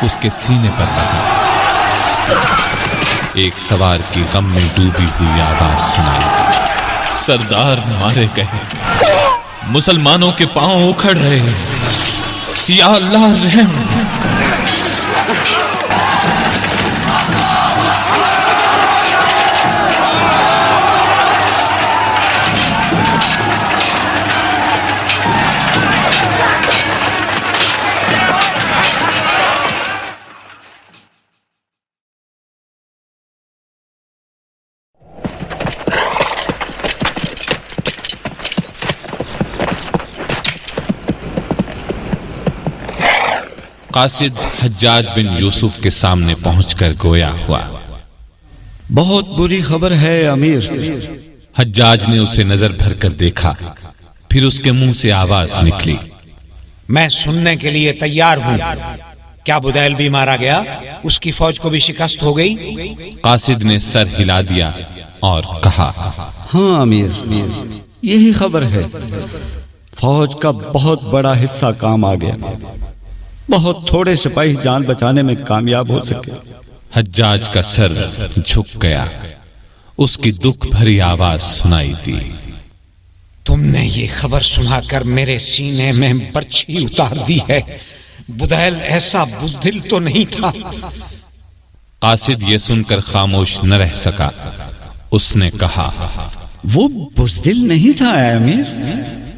اس کے سینے پر لگا۔ ایک سوار کی غم میں ڈوبی ہوئی آواز سنائی دی، سردار مارے گئے، مسلمانوں کے پاؤں اکھڑ رہے ہیں، یا اللہ رحم۔ قاصد حجاج بن یوسف کے سامنے پہنچ کر گویا ہوا، بہت بری خبر ہے امیر۔ حجاج نے اسے نظر بھر کر دیکھا، پھر اس کے منہ سے آواز نکلی، میں سننے کے لیے تیار ہوں۔ کیا بدیل بھی مارا گیا؟ اس کی فوج کو بھی شکست ہو گئی؟ قاصد نے سر ہلا دیا اور کہا، ہاں امیر، یہی خبر ہے۔ فوج کا بہت بڑا حصہ کام آ گیا، بہت تھوڑے سپاہی جان بچانے میں کامیاب ہو سکے۔ حجاج کا سر جھک گیا، اس کی دکھ بھری آواز سنائی دی، تم نے یہ خبر سنا کر میرے سینے میں برچھی اتار دی ہے۔ بدیل ایسا بزدل تو نہیں تھا۔ قاصد یہ سن کر خاموش نہ رہ سکا، اس نے کہا، وہ بزدل نہیں تھا اے امیر،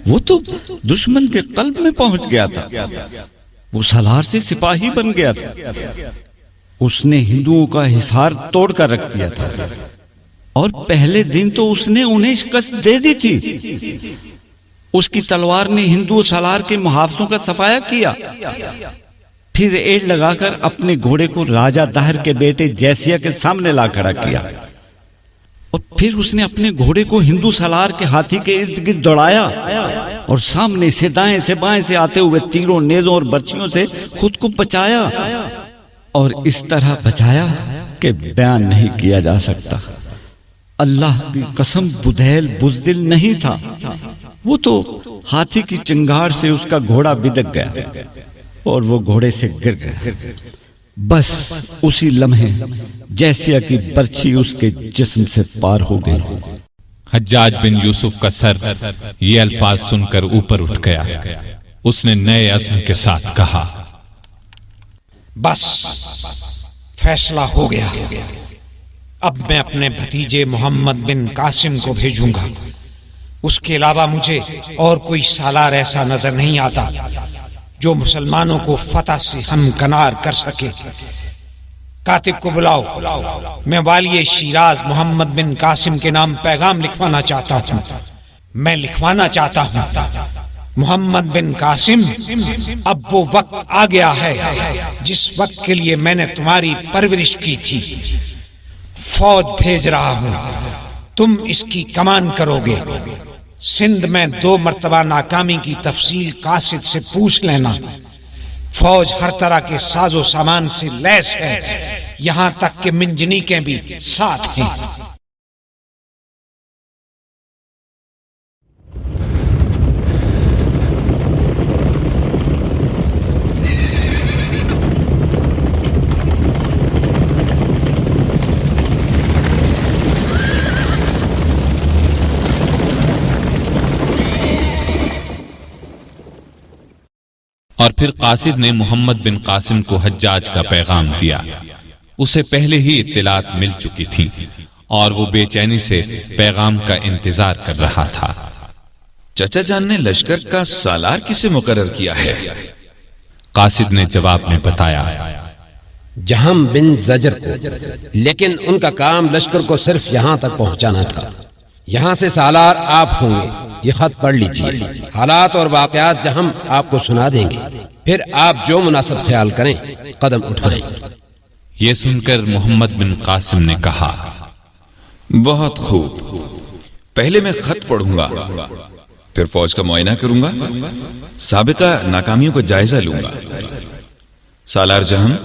وہ تو دشمن کے قلب میں پہنچ گیا تھا۔ وہ سالار سے سپاہی بن گیا تھا، اس نے ہندوؤں کا حصار توڑ کر رکھ دیا تھا، اور پہلے دن تو اس نے انہیں شکست دے دی تھی۔ اس کی تلوار نے ہندو سالار کے محافظوں کا صفایا کیا، پھر ایڑ لگا کر اپنے گھوڑے کو راجہ داہر کے بیٹے جیسیا کے سامنے لا کھڑا کیا، اور پھر اس نے اپنے گھوڑے کو ہندو سالار کے ہاتھی کے ارد گرد دوڑایا، اور سامنے سے دائیں سے بائیں سے آتے ہوئے تیروں، نیزوں اور برچھیوں سے خود کو بچایا، اور اس طرح بچایا کہ بیان نہیں کیا جا سکتا۔ اللہ کی قسم، بدیل بزدل نہیں تھا، وہ تو ہاتھی کی چنگاڑ سے اس کا گھوڑا بدک گیا اور وہ گھوڑے سے گر گیا۔ بس اسی لمحے جیسیا کی برچھی اس کے جسم سے پار ہو گئی۔ حجاج بن یوسف کا سر یہ الفاظ سن کر اوپر اٹھ گیا، اس نے نئے عزم کے ساتھ کہا، بس فیصلہ ہو گیا، اب میں اپنے بھتیجے محمد بن قاسم کو بھیجوں گا۔ اس کے علاوہ مجھے اور کوئی سالار ایسا نظر نہیں آتا جو مسلمانوں کو فتح سے ہمکنار کر سکے۔ کاتب کو بلاؤ، میں والی شیراز محمد بن قاسم کے نام پیغام لکھوانا چاہتا ہوں۔ میں لکھوانا چاہتا ہوں، محمد بن قاسم، اب وہ وقت آ گیا ہے جس وقت کے لیے میں نے تمہاری پرورش کی تھی۔ فوج بھیج رہا ہوں، تم اس کی کمان کرو گے۔ سندھ میں 2 مرتبہ ناکامی کی تفصیل قاصد سے پوچھ لینا۔ فوج ہر طرح کے ساز و سامان سے لیس ہے، یہاں تک کہ منجنیقیں بھی ساتھ ہیں۔ اور پھر قاصد نے محمد بن قاسم کو حجاج کا پیغام دیا۔ اسے پہلے ہی اطلاعات مل چکی تھی اور وہ بے چینی سے پیغام کا انتظار کر رہا تھا۔ چچا جان نے لشکر کا سالار کسے مقرر کیا ہے؟ قاصد نے جواب میں بتایا، جہم بن زجر کو، لیکن ان کا کام لشکر کو صرف یہاں تک پہنچانا تھا۔ یہاں سے سالار آپ ہوں گے، یہ خط پڑھ لیجئے۔ حالات اور واقعات جہم آپ کو سنا دیں گے، پھر آپ جو مناسب خیال کریں قدم اٹھائیں۔ یہ سن کر محمد بن قاسم نے کہا، بہت خوب، پہلے میں خط پڑھوں گا، پھر فوج کا معائنہ کروں گا، سابقہ ناکامیوں کا جائزہ لوں گا۔ سالار جہم،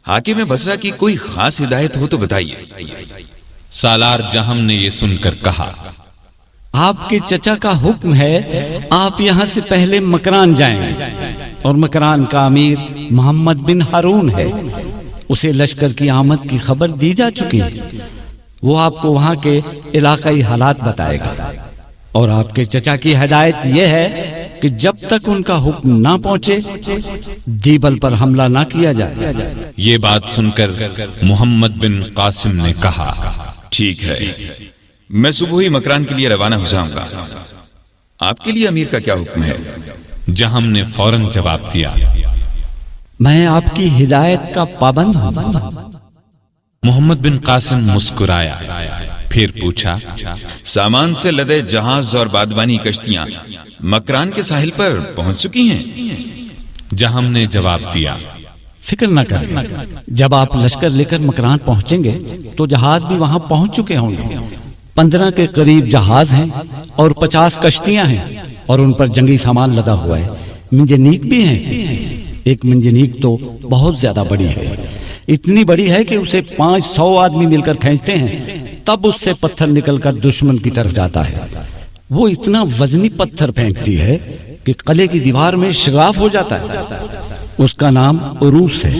حاکم بصرہ کی کوئی خاص ہدایت ہو تو بتائیے۔ سالار جہم نے یہ سن کر کہا، آپ کے چچا کا حکم ہے آپ یہاں سے پہلے مکران جائیں گے، اور مکران کا امیر محمد بن ہارون ہے، اسے لشکر کی آمد کی خبر دی جا چکی ہے، وہ آپ کو وہاں کے علاقائی حالات بتائے گا، اور آپ کے چچا کی ہدایت یہ ہے کہ جب تک ان کا حکم نہ پہنچے دیبل پر حملہ نہ کیا جائے۔ یہ بات سن کر محمد بن قاسم نے کہا، ٹھیک ہے، میں صبح ہی مکران کے لیے روانہ ہو جاؤں گا۔ آپ کے لیے امیر کا کیا حکم ہے؟ جہم نے فوراً جواب دیا، میں آپ کی ہدایت کا پابند ہوں۔ محمد بن قاسم مسکرایا، پھر پوچھا، سامان سے لدے جہاز اور بادبانی کشتیاں مکران کے ساحل پر پہنچ چکی ہیں؟ جہم نے جواب دیا، فکر نہ کریں، جب آپ لشکر لے کر مکران پہنچیں گے تو جہاز بھی وہاں پہنچ چکے ہوں گے۔ 15 کے قریب جہاز ہیں اور 50 کشتیاں ہیں اور ان پر جنگی سامان لدا ہوا ہے۔ منجنیک بھی ہیں۔ ایک منجنیک تو بہت زیادہ بڑی ہے، اتنی بڑی ہے کہ اسے 500 آدمی مل کر کھینچتے ہیں، تب اس سے پتھر نکل کر دشمن کی طرف جاتا ہے۔ وہ اتنا وزنی پتھر پھینکتی ہے کہ قلعے کی دیوار میں شگاف ہو جاتا ہے۔ اس کا نام عروس ہے۔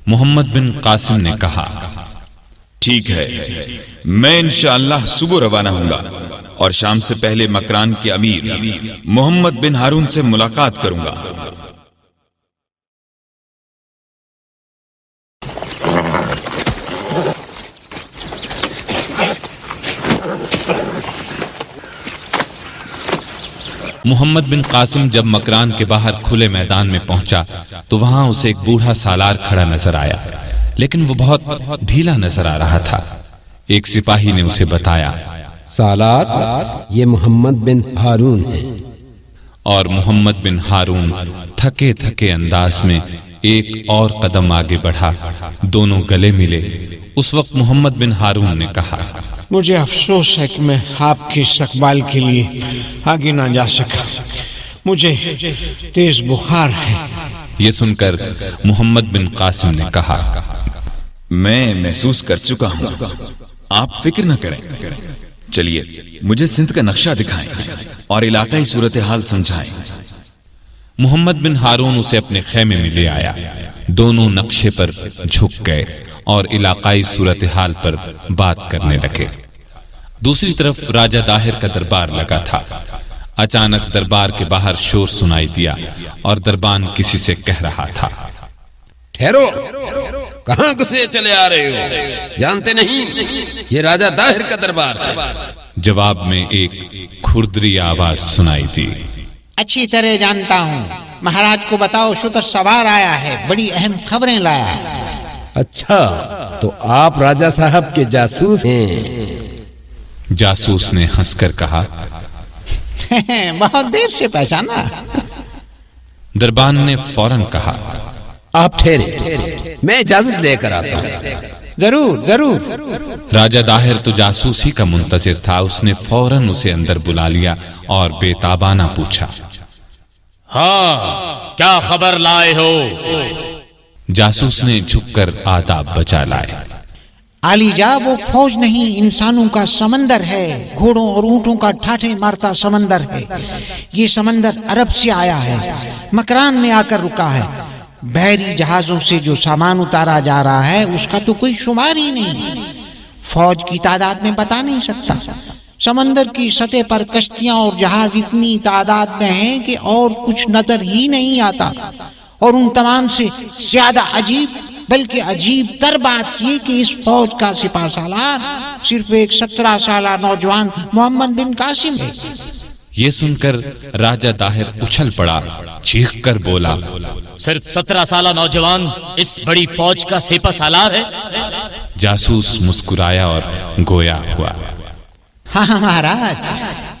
محمد بن قاسم نے کہا، ٹھیک ہے، میں انشاءاللہ صبح روانہ ہوں گا اور شام سے پہلے مکران کے امیر محمد بن ہارون سے ملاقات کروں گا۔ محمد بن قاسم جب مکران کے باہر کھلے میدان میں پہنچا تو وہاں اسے ایک بوڑھا سالار کھڑا نظر آیا، لیکن وہ بہت ڈھیلا نظر آ رہا تھا۔ ایک سپاہی نے اسے بتایا، سالار، یہ محمد بن ہارون ہے۔ اور محمد بن ہارون تھکے تھکے انداز میں ایک اور قدم آگے بڑھا، دونوں گلے ملے۔ اس وقت محمد بن ہارون نے کہا، مجھے افسوس ہے کہ میں آپ کے استقبال کے لیے آگے نہ جا سکا، مجھے تیز بخار ہے۔ یہ سن کر محمد بن قاسم نے کہا، میں محسوس کر چکا ہوں، آپ فکر نہ کریں، چلیے مجھے سندھ کا نقشہ دکھائیں اور علاقائی صورتحال سمجھائیں۔ محمد بن ہارون اسے اپنے خیمے میں لے آیا، دونوں نقشے پر جھک گئے اور علاقائی صورتحال پر بات کرنے لگے۔ دوسری طرف راجہ داہر کا دربار لگا تھا۔ اچانک دربار کے باہر شور سنائی دیا اور دربان کسی سے کہہ رہا تھا، ٹھہرو، کہاں گھسے چلے آ رہے ہو؟ جانتے نہیں یہ راجہ داہر کا دربار ہے؟ جواب میں ایک کھردری آواز سنائی دی، اچھی طرح جانتا ہوں، مہاراج کو بتاؤ شتر سوار آیا ہے، بڑی اہم خبریں لایا ہے۔ اچھا، تو آپ راجہ صاحب کے جاسوس ہیں؟ جاسوس نے ہنس کر کہا، بہت دیر سے پہچانا۔ دربان نے فوراً کہا، آپ ٹھہرے، میں اجازت لے کر آتا ہوں۔ ضرور ضرور۔ راجہ داہر تو جاسوسی کا منتظر تھا، اس نے فوراً اسے اندر بلا لیا اور بے تابانہ پوچھا، ہاں کیا خبر لائے ہو؟ جاسوس نے جھک کر آداب بچا لائے۔ عالی جا، وہ فوج نہیں، انسانوں کا سمندر ہے، گھوڑوں اور اونٹوں کا ٹھاٹھے مارتا سمندر ہے۔ یہ سمندر عرب سے آیا ہے، مکران میں آ کر رکا ہے۔ بحری جہازوں سے جو سامان اتارا جا رہا ہے اس کا تو کوئی شمار ہی نہیں، فوج کی تعداد میں بتا نہیں سکتا۔ سمندر کی سطح پر کشتیاں اور جہاز اتنی تعداد میں ہیں کہ اور کچھ نظر ہی نہیں آتا۔ اور ان تمام سے زیادہ عجیب، بلکہ عجیب تر بات یہ کہ اس فوج کا سپاہ سالار صرف ایک 17 سالہ نوجوان محمد بن قاسم ہے۔ یہ سن کر راجہ داہر اچھل پڑا، چیخ کر بولا، صرف 17 سالہ نوجوان اس بڑی فوج کا سپاہ سالار ہے؟ جاسوس مسکرایا اور گویا ہوا، ہاں مہاراج،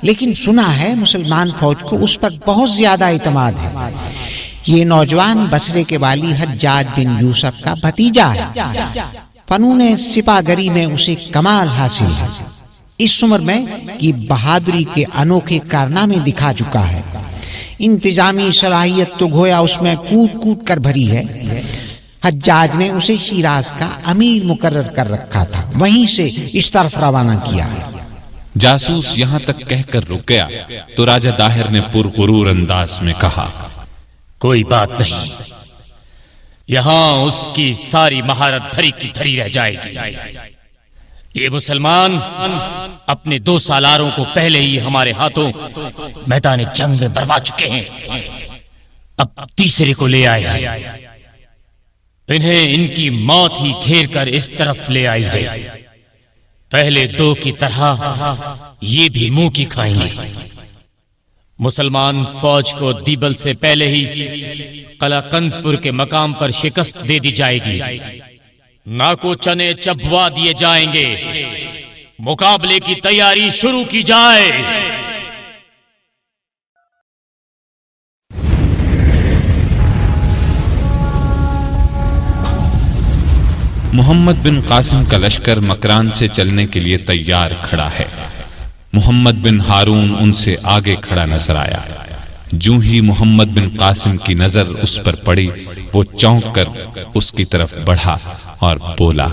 لیکن سنا ہے مسلمان فوج کو اس پر بہت زیادہ اعتماد ہے۔ یہ نوجوان بصرے کے والی حجاج بن یوسف کا بھتیجا ہے۔ فنون سپاہ گری میں اسے کمال حاصل ہے۔ اس عمر میں یہ بہادری کے انوکھے کارنامے دکھا چکا ہے۔ انتظامی صلاحیت تو گویا اس میں کود کود کر بھری ہے۔ حجاج نے اسے شیراز کا امیر مقرر کر رکھا تھا، وہیں سے اس طرف روانہ کیا ہے۔ جاسوس یہاں تک کہہ کر رک گیا تو راجہ داہر نے پرغرور انداز میں کہا، کوئی بات نہیں، یہاں اس کی ساری مہارت دھری کی دھری رہ جائے گی۔ یہ مسلمان اپنے 2 سالاروں کو پہلے ہی ہمارے ہاتھوں میدان جنگ میں بروا چکے ہیں، اب تیسرے کو لے آئے ہیں۔ انہیں ان کی موت ہی گھیر کر اس طرف لے آئی ہے۔ پہلے 2 کی طرح یہ بھی منہ کی کھائیں گے۔ مسلمان فوج کو دیبل سے پہلے ہی قلعہ کنزپور کے مقام پر شکست دے دی جائے گی، ناکو چنے چبوا دیے جائیں گے، مقابلے کی تیاری شروع کی جائے۔ محمد بن قاسم کا لشکر مکران سے چلنے کے لیے تیار کھڑا ہے۔ محمد بن ہارون ان سے آگے کھڑا نظر آیا۔ جوں ہی محمد بن قاسم کی نظر اس پر پڑی، وہ چونک کر اس کی طرف بڑھا اور بولا،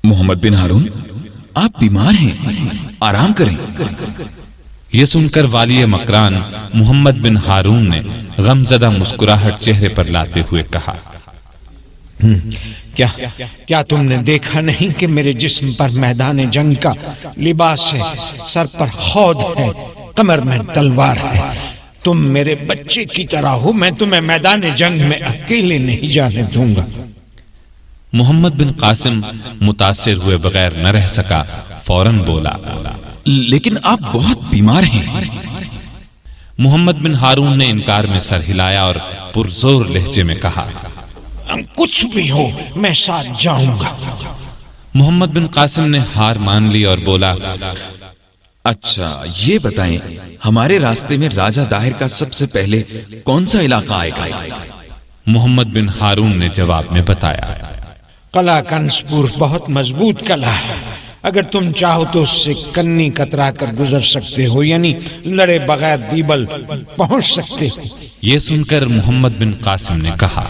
محمد بن ہارون، آپ بیمار ہیں، آرام کریں۔ یہ سن کر والی مکران محمد بن ہارون نے غمزدہ مسکراہٹ چہرے پر لاتے ہوئے کہا، کیا تم نے دیکھا نہیں کہ میرے جسم پر میدان جنگ کا لباس ہے، سر پر خود ہے، کمر میں تلوار ہے؟ تم میرے بچے کی طرح ہو، میں تمہیں میدان جنگ میں اکیلے نہیں جانے دوں گا۔ محمد بن قاسم متاثر ہوئے بغیر نہ رہ سکا، فوراً بولا، لیکن آپ بہت بیمار ہیں۔ محمد بن ہارون نے انکار میں سر ہلایا اور پرزور لہجے میں کہا، کچھ بھی ہو میں ساتھ جاؤں گا۔ محمد بن قاسم نے ہار مان لی اور بولا، اچھا یہ بتائیں، ہمارے راستے میں راجہ داہر کا سب سے پہلے کون سا علاقہ آئے گا؟ محمد بن ہارون نے جواب میں بتایا، قلعہ کنسپور بہت مضبوط قلعہ ہے، اگر تم چاہو تو اس سے کنی کترا کر گزر سکتے ہو، یعنی لڑے بغیر دیبل پہنچ سکتے ہو۔ یہ سن کر محمد بن قاسم نے کہا،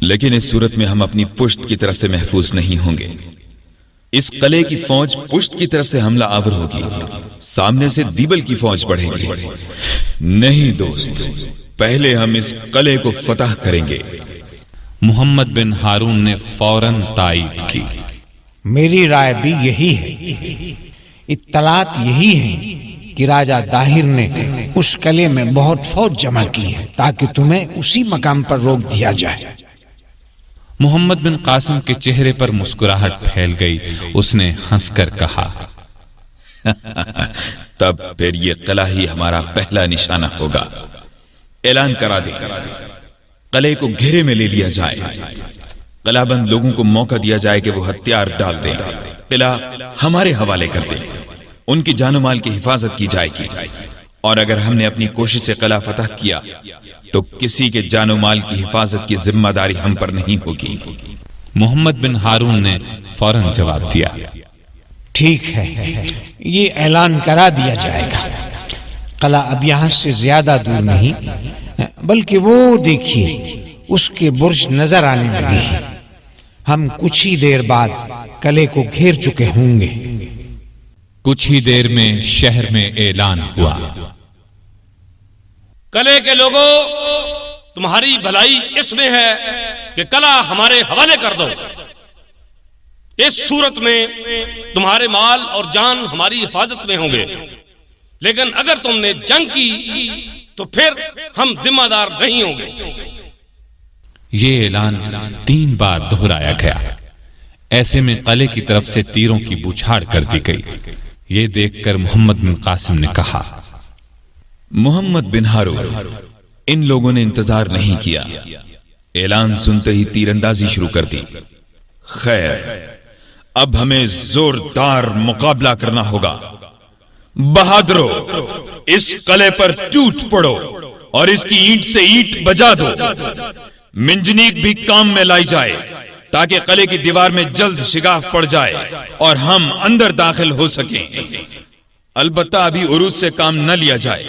لیکن اس صورت میں ہم اپنی پشت کی طرف سے محفوظ نہیں ہوں گے۔ اس قلعے کی فوج پشت کی طرف سے حملہ آور ہوگی، سامنے سے دیبل کی فوج بڑھے گی۔ نہیں دوست، پہلے ہم اس قلعے کو فتح کریں گے۔ محمد بن ہارون نے فوراً تائید کی، میری رائے بھی یہی ہے۔ اطلاعات یہی ہیں کہ راجہ داہر نے اس قلعے میں بہت فوج جمع کی ہے تاکہ تمہیں اسی مقام پر روک دیا جائے۔ محمد بن قاسم کے چہرے پر مسکراہٹ پھیل گئی، اس نے ہنس کر کہا، تب پھر یہ قلعہ ہی ہمارا پہلا نشانہ ہوگا۔ اعلان کرا دے، قلعے کو گھیرے میں لے لیا جائے، قلعہ بند لوگوں کو موقع دیا جائے کہ وہ ہتھیار ڈال دیں، قلعہ ہمارے حوالے کر دیں، ان کی جان و مال کی حفاظت کی جائے گی، اور اگر ہم نے اپنی کوشش سے قلعہ فتح کیا تو کسی کے جان و مال کی حفاظت کی ذمہ داری ہم پر نہیں ہوگی۔ محمد بن ہارون نے فوراً جواب دیا، ٹھیک ہے، یہ اعلان کرا دیا جائے گا۔ قلعہ اب یہاں سے زیادہ دور نہیں، بلکہ وہ دیکھیے اس کے برج نظر آنے لگے ہیں۔ ہم کچھ ہی دیر بعد قلعے کو گھیر چکے ہوں گے۔ کچھ ہی دیر میں شہر میں اعلان ہوا، قلعے کے لوگوں، تمہاری بھلائی اس میں ہے کہ قلعہ ہمارے حوالے کر دو۔ اس صورت میں تمہارے مال اور جان ہماری حفاظت میں ہوں گے، لیکن اگر تم نے جنگ کی تو پھر ہم ذمہ دار نہیں ہوں گے۔ یہ اعلان 3 بار دہرایا گیا۔ ایسے میں قلعے کی طرف سے تیروں کی بوچھاڑ کر دی گئی۔ یہ دیکھ کر محمد بن قاسم نے کہا، محمد بن ہارون، ان لوگوں نے انتظار نہیں کیا، اعلان سنتے ہی تیر اندازی شروع کر دی۔ خیر، اب ہمیں زوردار مقابلہ کرنا ہوگا۔ بہادرو، اس قلعے پر ٹوٹ پڑو اور اس کی اینٹ سے اینٹ بجا دو۔ منجنیق بھی کام میں لائی جائے تاکہ قلعے کی دیوار میں جلد شگاف پڑ جائے اور ہم اندر داخل ہو سکیں۔ البتہ ابھی عروج سے کام نہ لیا جائے۔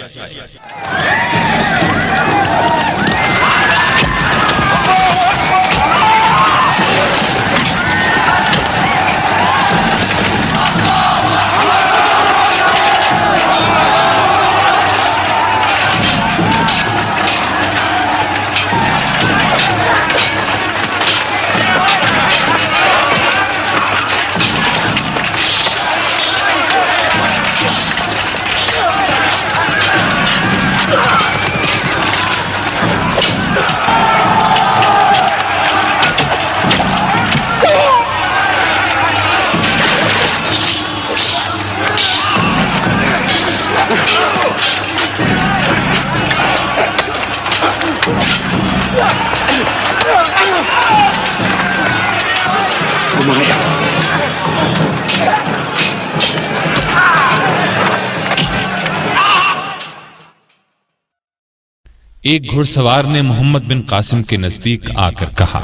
ایک گھڑ سوار نے محمد بن قاسم کے نزدیک آ کر کہا،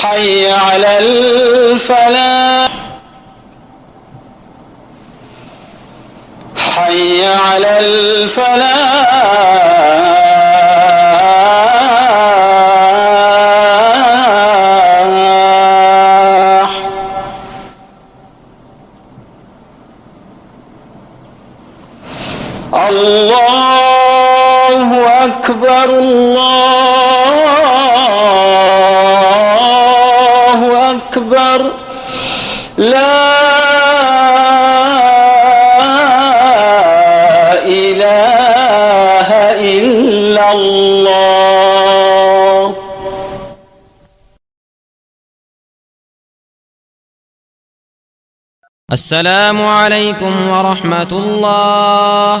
حي على الفلاح حي على الفلاح الله أكبر الله أكبر لا إله إلا الله السلام عليكم ورحمة الله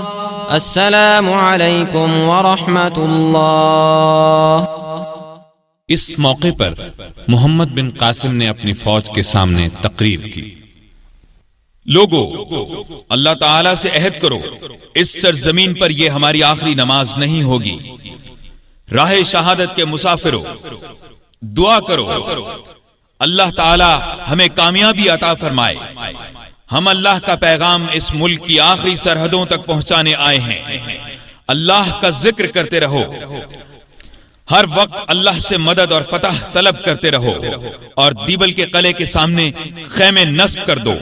السلام عليكم ورحمة الله۔ اس موقع پر محمد بن قاسم نے اپنی فوج کے سامنے تقریر کی، لوگو اللہ تعالی سے عہد کرو، اس سرزمین پر یہ ہماری آخری نماز نہیں ہوگی۔ راہ شہادت کے مسافروں، دعا کرو اللہ تعالی ہمیں کامیابی عطا فرمائے۔ ہم اللہ کا پیغام اس ملک کی آخری سرحدوں تک پہنچانے آئے ہیں۔ اللہ کا ذکر کرتے رہو، ہر وقت اللہ سے مدد اور فتح طلب کرتے رہو، اور دیبل کے قلعے کے سامنے خیمے نصب کر دو،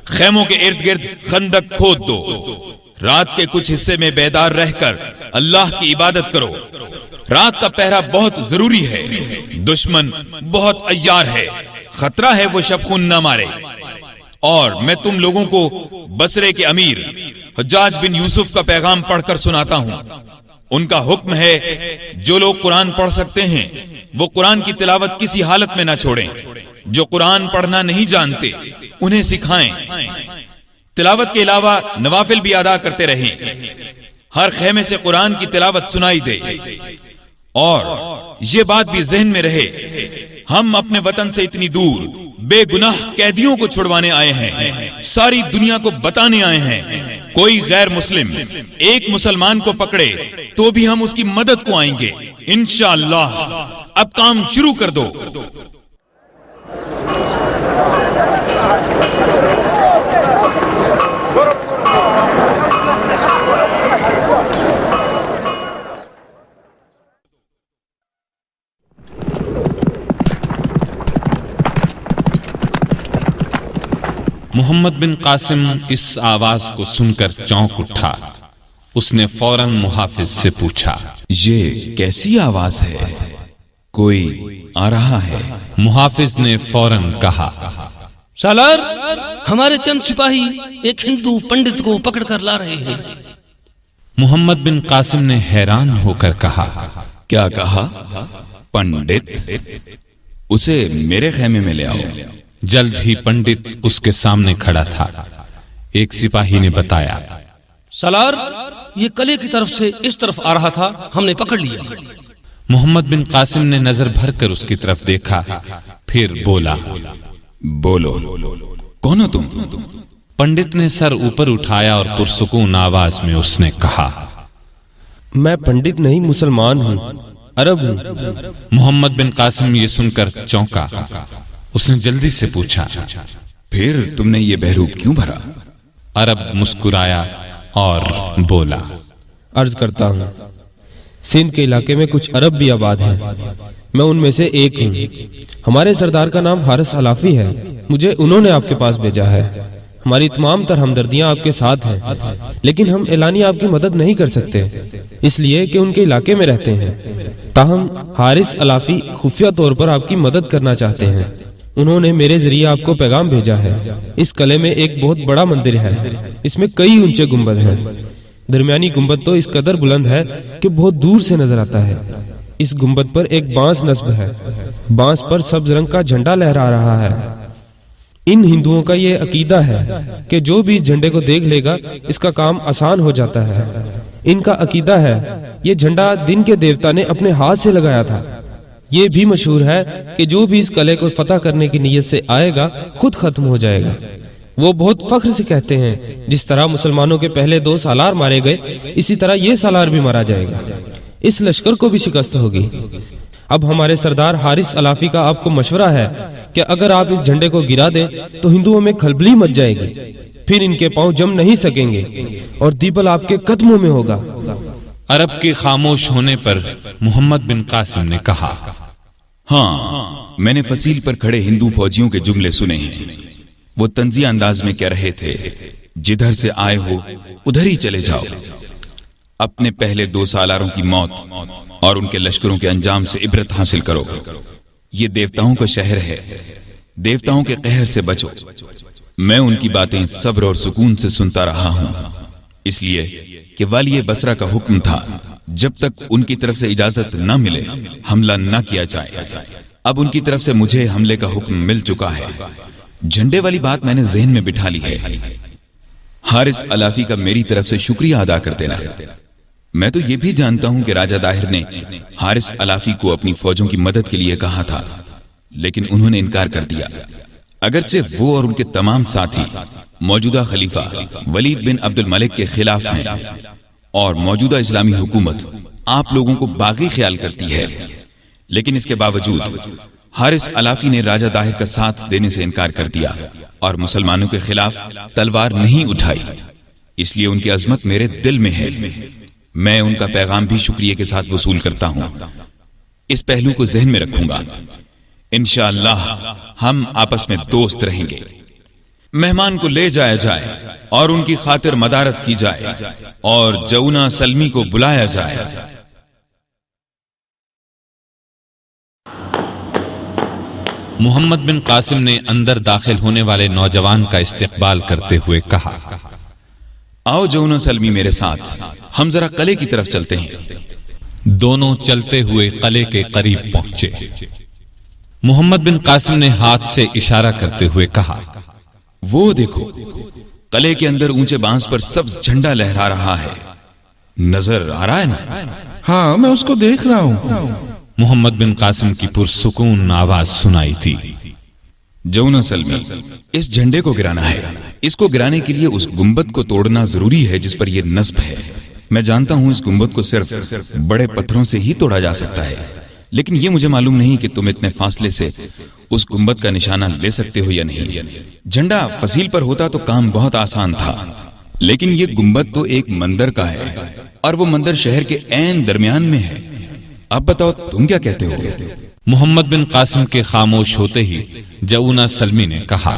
خیموں کے ارد گرد خندق کھود دو، رات کے کچھ حصے میں بیدار رہ کر اللہ کی عبادت کرو۔ رات کا پہرا بہت ضروری ہے، دشمن بہت عیار ہے، خطرہ ہے وہ شب خون نہ مارے۔ اور میں تم لوگوں کو بصرے کے امیر حجاج بن یوسف کا پیغام پڑھ کر سناتا ہوں۔ ان کا حکم ہے جو لوگ قرآن پڑھ سکتے ہیں وہ قرآن کی تلاوت کسی حالت میں نہ چھوڑیں، جو قرآن پڑھنا نہیں جانتے انہیں سکھائیں، تلاوت کے علاوہ نوافل بھی ادا کرتے رہیں، ہر خیمے سے قرآن کی تلاوت سنائی دے۔ اور یہ بات بھی ذہن میں رہے، ہم اپنے وطن سے اتنی دور بے گناہ قیدیوں کو چھڑوانے آئے ہیں، ساری دنیا کو بتانے آئے ہیں۔ کوئی غیر مسلم ایک مسلمان کو پکڑے تو بھی ہم اس کی مدد کو آئیں گے انشاءاللہ۔ اب کام شروع کر دو۔ محمد بن قاسم اس آواز کو سن کر چونک اٹھا۔ اس نے فوراً محافظ سے پوچھا، یہ کیسی آواز ہے؟ کوئی آ رہا ہے؟ محافظ نے فوراً کہا، سالار، ہمارے چند سپاہی ایک ہندو پنڈت کو پکڑ کر لا رہے ہیں۔ محمد بن قاسم نے حیران ہو کر کہا، کیا کہا؟ پنڈت؟ اسے میرے خیمے میں لے آؤ۔ جلد ہی پنڈت اس کے سامنے کھڑا تھا۔ ایک سپاہی نے بتایا، سالار، یہ قلعے کی طرف سے اس طرف آ رہا تھا، ہم نے پکڑ لیا۔ محمد بن قاسم نے نظر بھر کر اس کی طرف دیکھا، پھر بولا، بولو، کون ہو تم؟ پنڈت نے سر اوپر اٹھایا اور پرسکون آواز میں اس نے کہا، میں پنڈت نہیں، مسلمان ہوں، عرب ہوں۔ محمد بن قاسم یہ سن کر چونکا۔ اس نے جلدی سے پوچھا، پھر تم نے یہ بہروپ کیوں بھرا؟ عرب مسکرایا اور بولا، عرض کرتا ہوں، سندھ کے علاقے میں کچھ عرب بھی آباد ہیں، میں ان میں سے ایک ہوں۔ ہمارے سردار کا نام حارث علافی ہے، مجھے انہوں نے آپ کے پاس بھیجا ہے۔ ہماری تمام تر ہمدردیاں آپ کے ساتھ ہیں، لیکن ہم اعلانیہ آپ کی مدد نہیں کر سکتے، اس لیے کہ ان کے علاقے میں رہتے ہیں۔ تاہم حارث علافی خفیہ طور پر آپ کی مدد کرنا چاہتے ہیں۔ انہوں نے میرے ذریعے آپ کو پیغام بھیجا ہے۔ اس قلعے میں ایک بہت بڑا مندر ہے، اس میں کئی اونچے گنبد ہیں۔ درمیانی گنبد تو اس قدر بلند ہے کہ بہت دور سے نظر آتا ہے۔ اس گنبد پر ایک بانس نصب ہے، بانس پر سبز رنگ کا جھنڈا لہرا رہا ہے۔ ان ہندوؤں کا یہ عقیدہ ہے کہ جو بھی اس جھنڈے کو دیکھ لے گا اس کا کام آسان ہو جاتا ہے۔ ان کا عقیدہ ہے یہ جھنڈا دن کے دیوتا نے اپنے ہاتھ سے لگایا تھا۔ یہ بھی مشہور ہے کہ جو بھی اس قلعے کو فتح کرنے کی نیت سے آئے گا خود ختم ہو جائے گا۔ وہ بہت فخر سے کہتے ہیں جس طرح مسلمانوں کے پہلے 2 سالار مارے گئے اسی طرح یہ سالار بھی مارا جائے گا، اس لشکر کو بھی شکست ہوگی۔ اب ہمارے سردار حارث علافی کا آپ کو مشورہ ہے کہ اگر آپ اس جھنڈے کو گرا دیں تو ہندوؤں میں کھلبلی مچ جائے گی، پھر ان کے پاؤں جم نہیں سکیں گے اور دیبل آپ کے قدموں میں ہوگا۔ عرب کے خاموش ہونے پر محمد بن قاسم نے کہا، ہاں، میں نے فصیل پر کھڑے ہندو فوجیوں کے جملے سنے ہیں۔ وہ طنزیہ انداز میں کہہ رہے تھے، جدھر سے آئے ہو ادھر ہی چلے جاؤ۔ اپنے پہلے 2 سالاروں کی موت اور ان کے لشکروں کے انجام سے عبرت حاصل کرو۔ یہ دیوتاؤں کا شہر ہے، دیوتاؤں کے قہر سے بچو۔ میں ان کی باتیں صبر اور سکون سے سنتا رہا ہوں، اس لیے کہ والی بصرہ کا حکم تھا جب تک ان کی طرف سے اجازت نہ ملے حملہ نہ کیا جائے۔ اب ان کی طرف سے مجھے حملے کا حکم مل چکا ہے۔ جھنڈے والی بات میں نے ذہن میں بٹھا لی ہے۔ حارث علافی کا میری طرف سے شکریہ ادا کر دینا۔ میں تو یہ بھی جانتا ہوں کہ راجہ داہر نے حارث علافی کو اپنی فوجوں کی مدد کے لیے کہا تھا، لیکن انہوں نے انکار کر دیا۔ اگرچہ وہ اور ان کے تمام ساتھی موجودہ خلیفہ ولید بن عبد الملک کے خلاف ہیں اور موجودہ اسلامی حکومت آپ لوگوں کو باغی خیال کرتی ہے، لیکن اس کے باوجود حارث علافی نے راجہ داہر کا ساتھ دینے سے انکار کر دیا اور مسلمانوں کے خلاف تلوار نہیں اٹھائی۔ اس لیے ان کی عظمت میرے دل میں ہے۔ میں ان کا پیغام بھی شکریہ کے ساتھ وصول کرتا ہوں۔ اس پہلو کو ذہن میں رکھوں گا۔ انشاءاللہ ہم آپس میں دوست رہیں گے۔ مہمان کو لے جایا جائے اور ان کی خاطر مدارت کی جائے اور جونا سلمی کو بلایا جائے۔ محمد بن قاسم نے اندر داخل ہونے والے نوجوان کا استقبال کرتے ہوئے کہا، آؤ جونا سلمی میرے ساتھ، ہم ذرا قلعے کی طرف چلتے ہیں۔ دونوں چلتے ہوئے قلعے کے قریب پہنچے۔ محمد بن قاسم نے ہاتھ سے اشارہ کرتے ہوئے کہا، وہ دیکھو، قلعے کے اندر اونچے بانس پر سبز جھنڈا لہرا رہا ہے، نظر آ رہا ہے نا؟ ہاں، میں اس کو دیکھ رہا ہوں۔ محمد بن قاسم کی پرسکون آواز سنائی تھی، جونا سلمی، اس جھنڈے کو گرانا ہے۔ اس کو گرانے کے لیے اس گنبد کو توڑنا ضروری ہے جس پر یہ نصب ہے۔ میں جانتا ہوں اس گنبد کو صرف بڑے پتھروں سے ہی توڑا جا سکتا ہے، لیکن یہ مجھے معلوم نہیں کہ تم اتنے فاصلے سے اس گنبد کا نشانہ لے سکتے ہو یا نہیں۔ جھنڈا فصیل پر ہوتا تو کام بہت آسان تھا، لیکن یہ گنبد تو ایک مندر کا ہے اور وہ مندر شہر کے عین درمیان میں ہے۔ اب بتاؤ تم کیا کہتے ہو؟ محمد بن قاسم کے خاموش ہوتے ہی جونا سلمی نے کہا،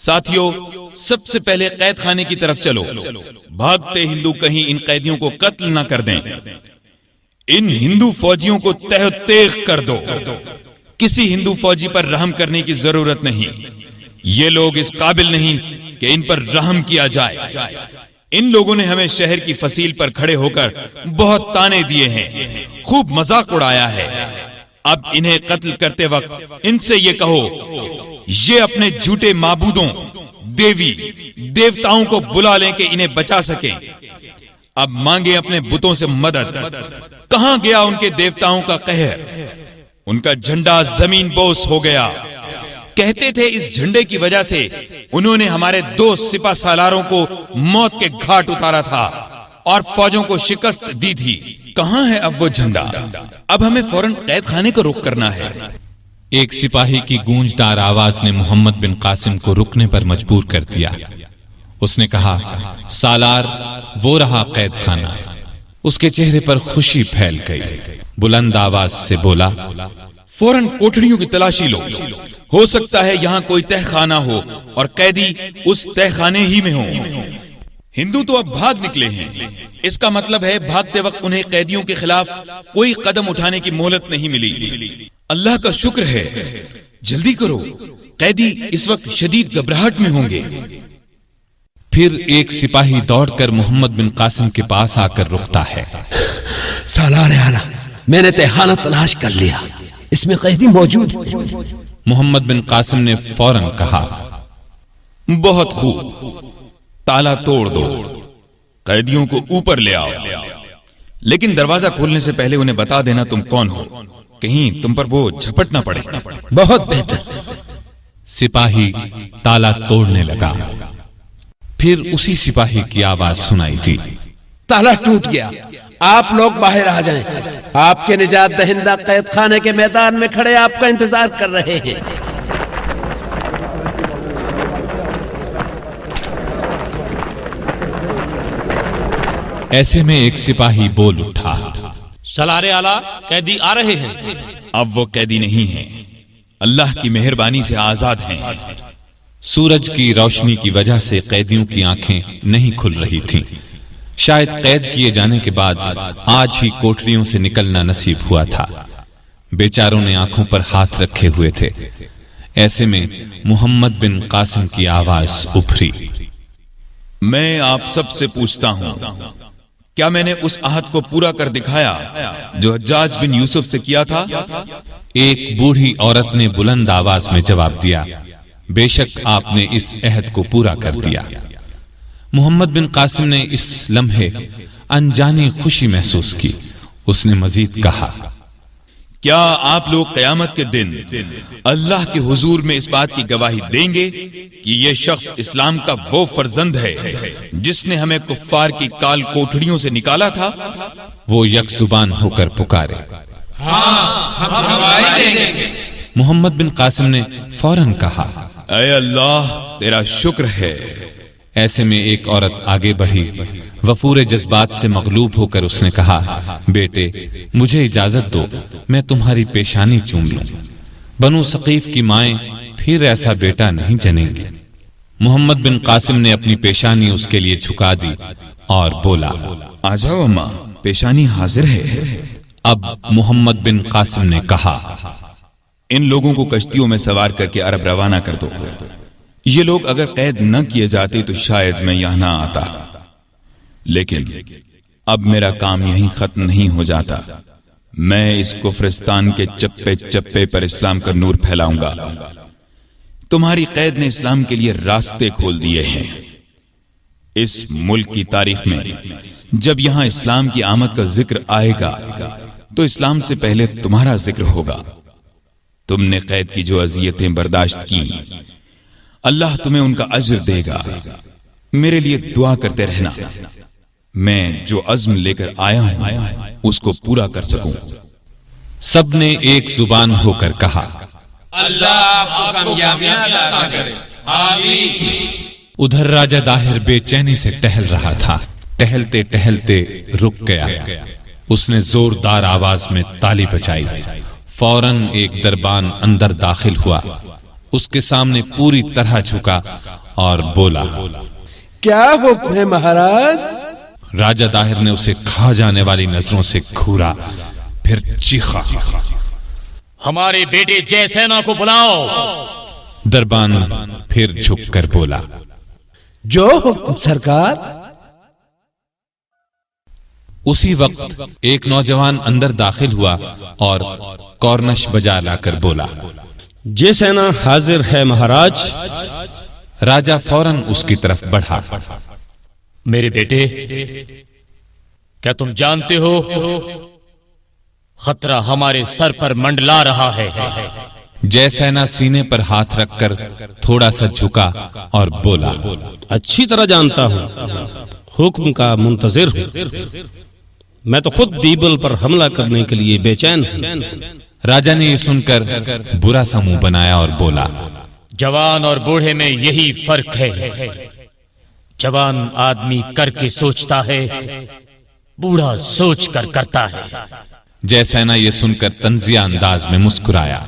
ساتھیوں، سب سے پہلے قید خانے کی طرف چلو. بھاگتے ہندو کہیں ان قیدیوں کو قتل نہ کر دیں. ان ہندو فوجیوں کو تہ و تیغ کر دو. کسی ہندو فوجی پر رحم کرنے کی ضرورت نہیں. یہ لوگ اس قابل نہیں کہ ان پر رحم کیا جائے. ان لوگوں نے ہمیں شہر کی فصیل پر کھڑے ہو کر بہت تانے دیے ہیں، خوب مذاق اڑایا ہے. اب انہیں قتل کرتے وقت ان سے یہ کہو، یہ اپنے جھوٹے معبودوں، دیوی دیوتاؤں کو بلا لیں کہ انہیں بچا سکیں. اب مانگے اپنے بتوں سے مدد. کہاں گیا ان کے دیوتاؤں کا قہر؟ ان کا جھنڈا زمین بوس ہو گیا. کہتے تھے اس جھنڈے کی وجہ سے انہوں نے ہمارے 2 سپہ سالاروں کو موت کے گھاٹ اتارا تھا اور فوجوں کو شکست دی تھی. کہاں ہے اب وہ جھنڈا؟ اب ہمیں فوراً قید خانے کو رخ کرنا ہے. ایک سپاہی کی گونجدار آواز نے محمد بن قاسم کو رکنے پر مجبور کر دیا. اس نے کہا، سالار، وہ رہا قید خانہ. اس کے چہرے پر خوشی پھیل گئی. بلند آواز سے بولا، فوراً کوٹڑیوں کی تلاشی لو. ہو سکتا ہے یہاں کوئی تہ خانہ ہو اور قیدی اس تہ خانے ہی میں ہوں. ہندو تو اب بھاگ نکلے ہیں. اس کا مطلب ہے بھاگتے وقت انہیں قیدیوں کے خلاف کوئی قدم اٹھانے کی مہلت نہیں ملی. اللہ کا شکر ہے. جلدی کرو، قیدی اس وقت شدید گھبراہٹ میں ہوں گے. پھر ایک سپاہی دوڑ کر محمد بن قاسم کے پاس آ کر رکتا ہے. سالار اعلیٰ، میں نے تہخانہ تلاش کر لیا، اس میں قیدی موجود ہے. محمد بن قاسم نے فوراً کہا، بہت خوب، تالا توڑ دو، قیدیوں کو اوپر لے آؤ. لیکن دروازہ کھولنے سے پہلے انہیں بتا دینا تم کون ہو، کہیں تم پر وہ جھپٹ نہ پڑے. بہت بہتر. سپاہی تالا توڑنے لگا. پھر اسی سپاہی کی آواز سنائی دی، تالا ٹوٹ گیا، آپ لوگ باہر آ جائیں. آپ کے نجات دہندہ قید خانے کے میدان میں کھڑے آپ کا انتظار کر رہے ہیں. ایسے میں ایک سپاہی بول اٹھا، سالار اعلیٰ، قیدی آ رہے ہیں. اب وہ قیدی نہیں ہیں، اللہ کی مہربانی سے آزاد ہیں. سورج کی روشنی کی وجہ سے قیدیوں کی آنکھیں نہیں کھل رہی تھیں. شاید قید کیے جانے کے بعد آج ہی کوٹریوں سے نکلنا نصیب ہوا تھا. بیچاروں نے آنکھوں پر ہاتھ رکھے ہوئے تھے. ایسے میں محمد بن قاسم کی آواز ابھری، میں آپ سب سے پوچھتا ہوں، کیا میں نے اس عہد کو پورا کر دکھایا جو حجاج بن یوسف سے کیا تھا؟ ایک بوڑھی عورت نے بلند آواز میں جواب دیا، بے شک آپ نے اس عہد کو پورا کر دیا. محمد بن قاسم نے اس لمحے انجانی خوشی محسوس کی. اس نے مزید کہا، کیا آپ لوگ قیامت کے دن اللہ کے حضور میں اس بات کی گواہی دیں گے کہ یہ شخص اسلام کا وہ فرزند ہے جس نے ہمیں کفار کی کال کوٹڑیوں سے نکالا تھا؟ وہ یک زبان ہو کر پکارے، ہاں، ہم گواہی دیں گے. محمد بن قاسم نے فوراً کہا، اے اللہ، تیرا شکر ہے. ایسے میں ایک عورت آگے بڑھی. وفور جذبات سے مغلوب ہو کر اس نے کہا، بیٹے، مجھے اجازت دو، میں تمہاری پیشانی چوم لوں. بنو ثقیف کی مائیں پھر ایسا بیٹا نہیں جنیں گی. محمد بن قاسم نے اپنی پیشانی اس کے لیے جھکا دی اور بولا، آ جاؤ اماں، پیشانی حاضر ہے. اب محمد بن قاسم نے کہا، ان لوگوں کو کشتیوں میں سوار کر کے عرب روانہ کر دو. یہ لوگ اگر قید نہ کیے جاتے تو شاید میں یہاں نہ آتا. لیکن اب میرا کام یہیں ختم نہیں ہو جاتا. میں اس کفرستان کے چپے چپے پر اسلام کا نور پھیلاؤں گا. تمہاری قید نے اسلام کے لیے راستے کھول دیے ہیں. اس ملک کی تاریخ میں جب یہاں اسلام کی آمد کا ذکر آئے گا تو اسلام سے پہلے تمہارا ذکر ہوگا. تم نے قید کی جو اذیتیں برداشت کی، اللہ تمہیں ان کا اجر دے گا. میرے لیے دعا کرتے رہنا، میں جو عزم لے کر آیا ہوں اس کو پورا کر سکوں. سب نے ایک زبان ہو کر کہا، اللہ آپ کو کامیابیاں عطا کرے، آمین. ادھر راجہ داہر بے چینی سے ٹہل رہا تھا. ٹہلتے ٹہلتے رک گیا. اس نے زوردار آواز میں تالی بجائی. فوراً ایک دربان اندر داخل ہوا. اس کے سامنے پوری طرح جھکا اور بولا، کیا حکم ہے مہاراج؟ راجہ داہر نے اسے کھا جانے والی نظروں سے گھورا، پھر چیخا، ہمارے بیٹے جے سینا کو بلاؤ۔ دربان پھر جھک کر بولا، جو حکم سرکار۔ اسی وقت ایک نوجوان اندر داخل ہوا اور کورنش بجا لا کر بولا، جے سینا حاضر ہے مہاراج۔ راجہ فوراً اس کی طرف بڑھا۔ میرے بیٹے، کیا تم جانتے ہو خطرہ ہمارے سر پر منڈلا رہا ہے؟ جے سینا سینے پر ہاتھ رکھ کر تھوڑا سا جھکا اور بولا، اچھی طرح جانتا ہوں، حکم کا منتظر ہوں۔ میں تو خود دیبل پر حملہ کرنے کے لیے بے چین ہوں۔ راجہ نے یہ سن کر برا سا منہ بنایا اور بولا، جوان اور بوڑھے میں یہی فرق ہے، جوان آدمی کر کے سوچتا ہے، بوڑھا سوچ کر کرتا ہے۔ جے سینا یہ سن کر طنزیہ انداز میں مسکرایا۔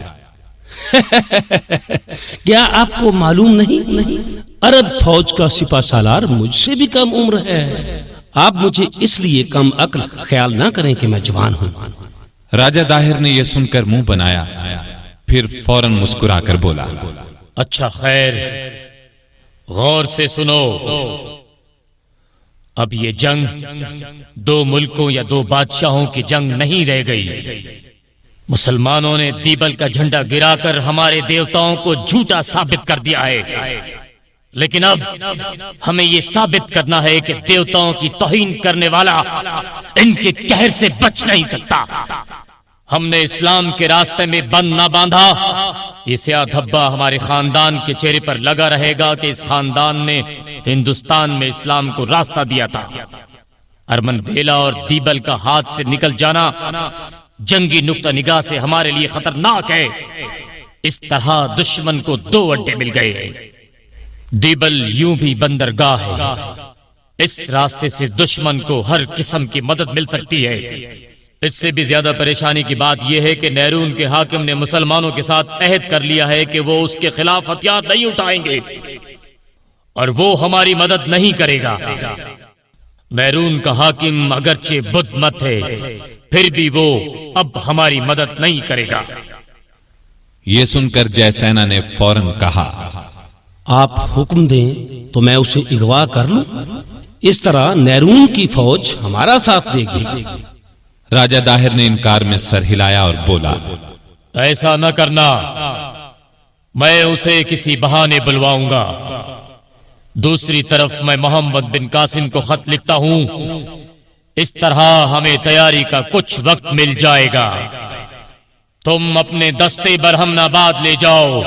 کیا آپ کو معلوم نہیں عرب فوج کا سپہ سالار مجھ سے بھی کم عمر ہے؟ آپ مجھے اس لیے کم عقل خیال نہ کریں کہ میں جوان ہوں۔ راجہ داہر نے یہ سن کر منہ بنایا، پھر فوراً مسکرا کر بولا، اچھا خیر، غور سے سنو۔ اب یہ جنگ دو ملکوں یا دو بادشاہوں کی جنگ نہیں رہ گئی۔ مسلمانوں نے دیبل کا جھنڈا گرا کر ہمارے دیوتاؤں کو جھوٹا ثابت کر دیا ہے، لیکن اب ہمیں یہ ثابت کرنا ہے کہ دیوتاؤں کی توہین کرنے والا ان کے قہر سے بچ نہیں سکتا۔ ہم نے اسلام کے راستے میں بند نہ باندھا، یہ سیاہ دھبا ہمارے خاندان کے چہرے پر لگا رہے گا کہ اس خاندان نے ہندوستان میں اسلام کو راستہ دیا تھا۔ ارمن بھیلا اور دیبل کا ہاتھ سے نکل جانا جنگی نقطہ نگاہ سے ہمارے لیے خطرناک ہے۔ اس طرح دشمن کو دو اڈے مل گئے۔ دیبل یوں بھی بندرگاہ ہے، اس راستے سے دشمن کو ہر قسم کی مدد مل سکتی ہے۔ اس سے بھی زیادہ پریشانی کی بات یہ ہے کہ نیرون کے حاکم نے مسلمانوں کے ساتھ عہد کر لیا ہے کہ وہ اس کے خلاف ہتھیار نہیں اٹھائیں گے اور وہ ہماری مدد نہیں کرے گا۔ نیرون کا حاکم اگرچہ بدھ مت ہے، پھر بھی وہ اب ہماری مدد نہیں کرے گا۔ یہ سن کر جے سینا نے فوراً کہا، آپ حکم دیں تو میں اسے اغوا کر لوں، اس طرح نیرون کی فوج ہمارا ساتھ دے گی۔ راجہ داہر نے انکار میں سر ہلایا اور بولا، ایسا نہ کرنا، میں اسے کسی بہانے بلواؤں گا۔ دوسری طرف میں محمد بن قاسم کو خط لکھتا ہوں، اس طرح ہمیں تیاری کا کچھ وقت مل جائے گا۔ تم اپنے دستے برہمن آباد لے جاؤ،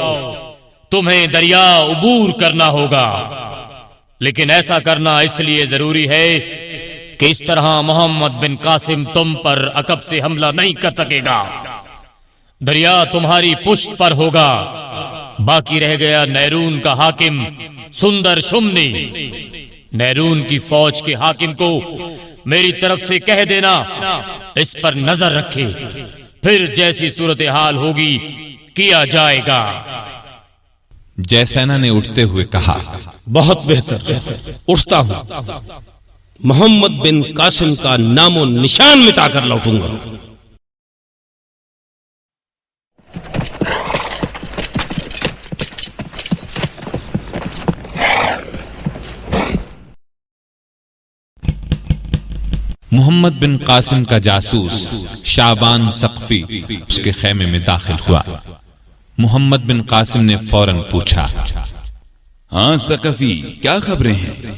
تمہیں دریا عبور کرنا ہوگا، لیکن ایسا کرنا اس لیے ضروری ہے کہ اس طرح محمد بن قاسم تم پر عقب سے حملہ نہیں کر سکے گا۔ دریا تمہاری پشت پر ہوگا۔ باقی رہ گیا نیرون کا حاکم سندر شمنی۔ نیرون کی فوج کے حاکم کو میری طرف سے کہہ دینا اس پر نظر رکھے، پھر جیسی صورتحال ہوگی کیا جائے گا۔ جے سینا نے اٹھتے ہوئے کہا، بہت بہتر، اٹھتا ہوں، محمد بن قاسم کا نام و نشان مٹا کر لوٹوں گا۔ محمد بن قاسم کا جاسوس شعبان ثقفی اس کے خیمے میں داخل ہوا۔ محمد بن قاسم نے فوراً پوچھا، ہاں ثقفی، کیا خبریں ہیں؟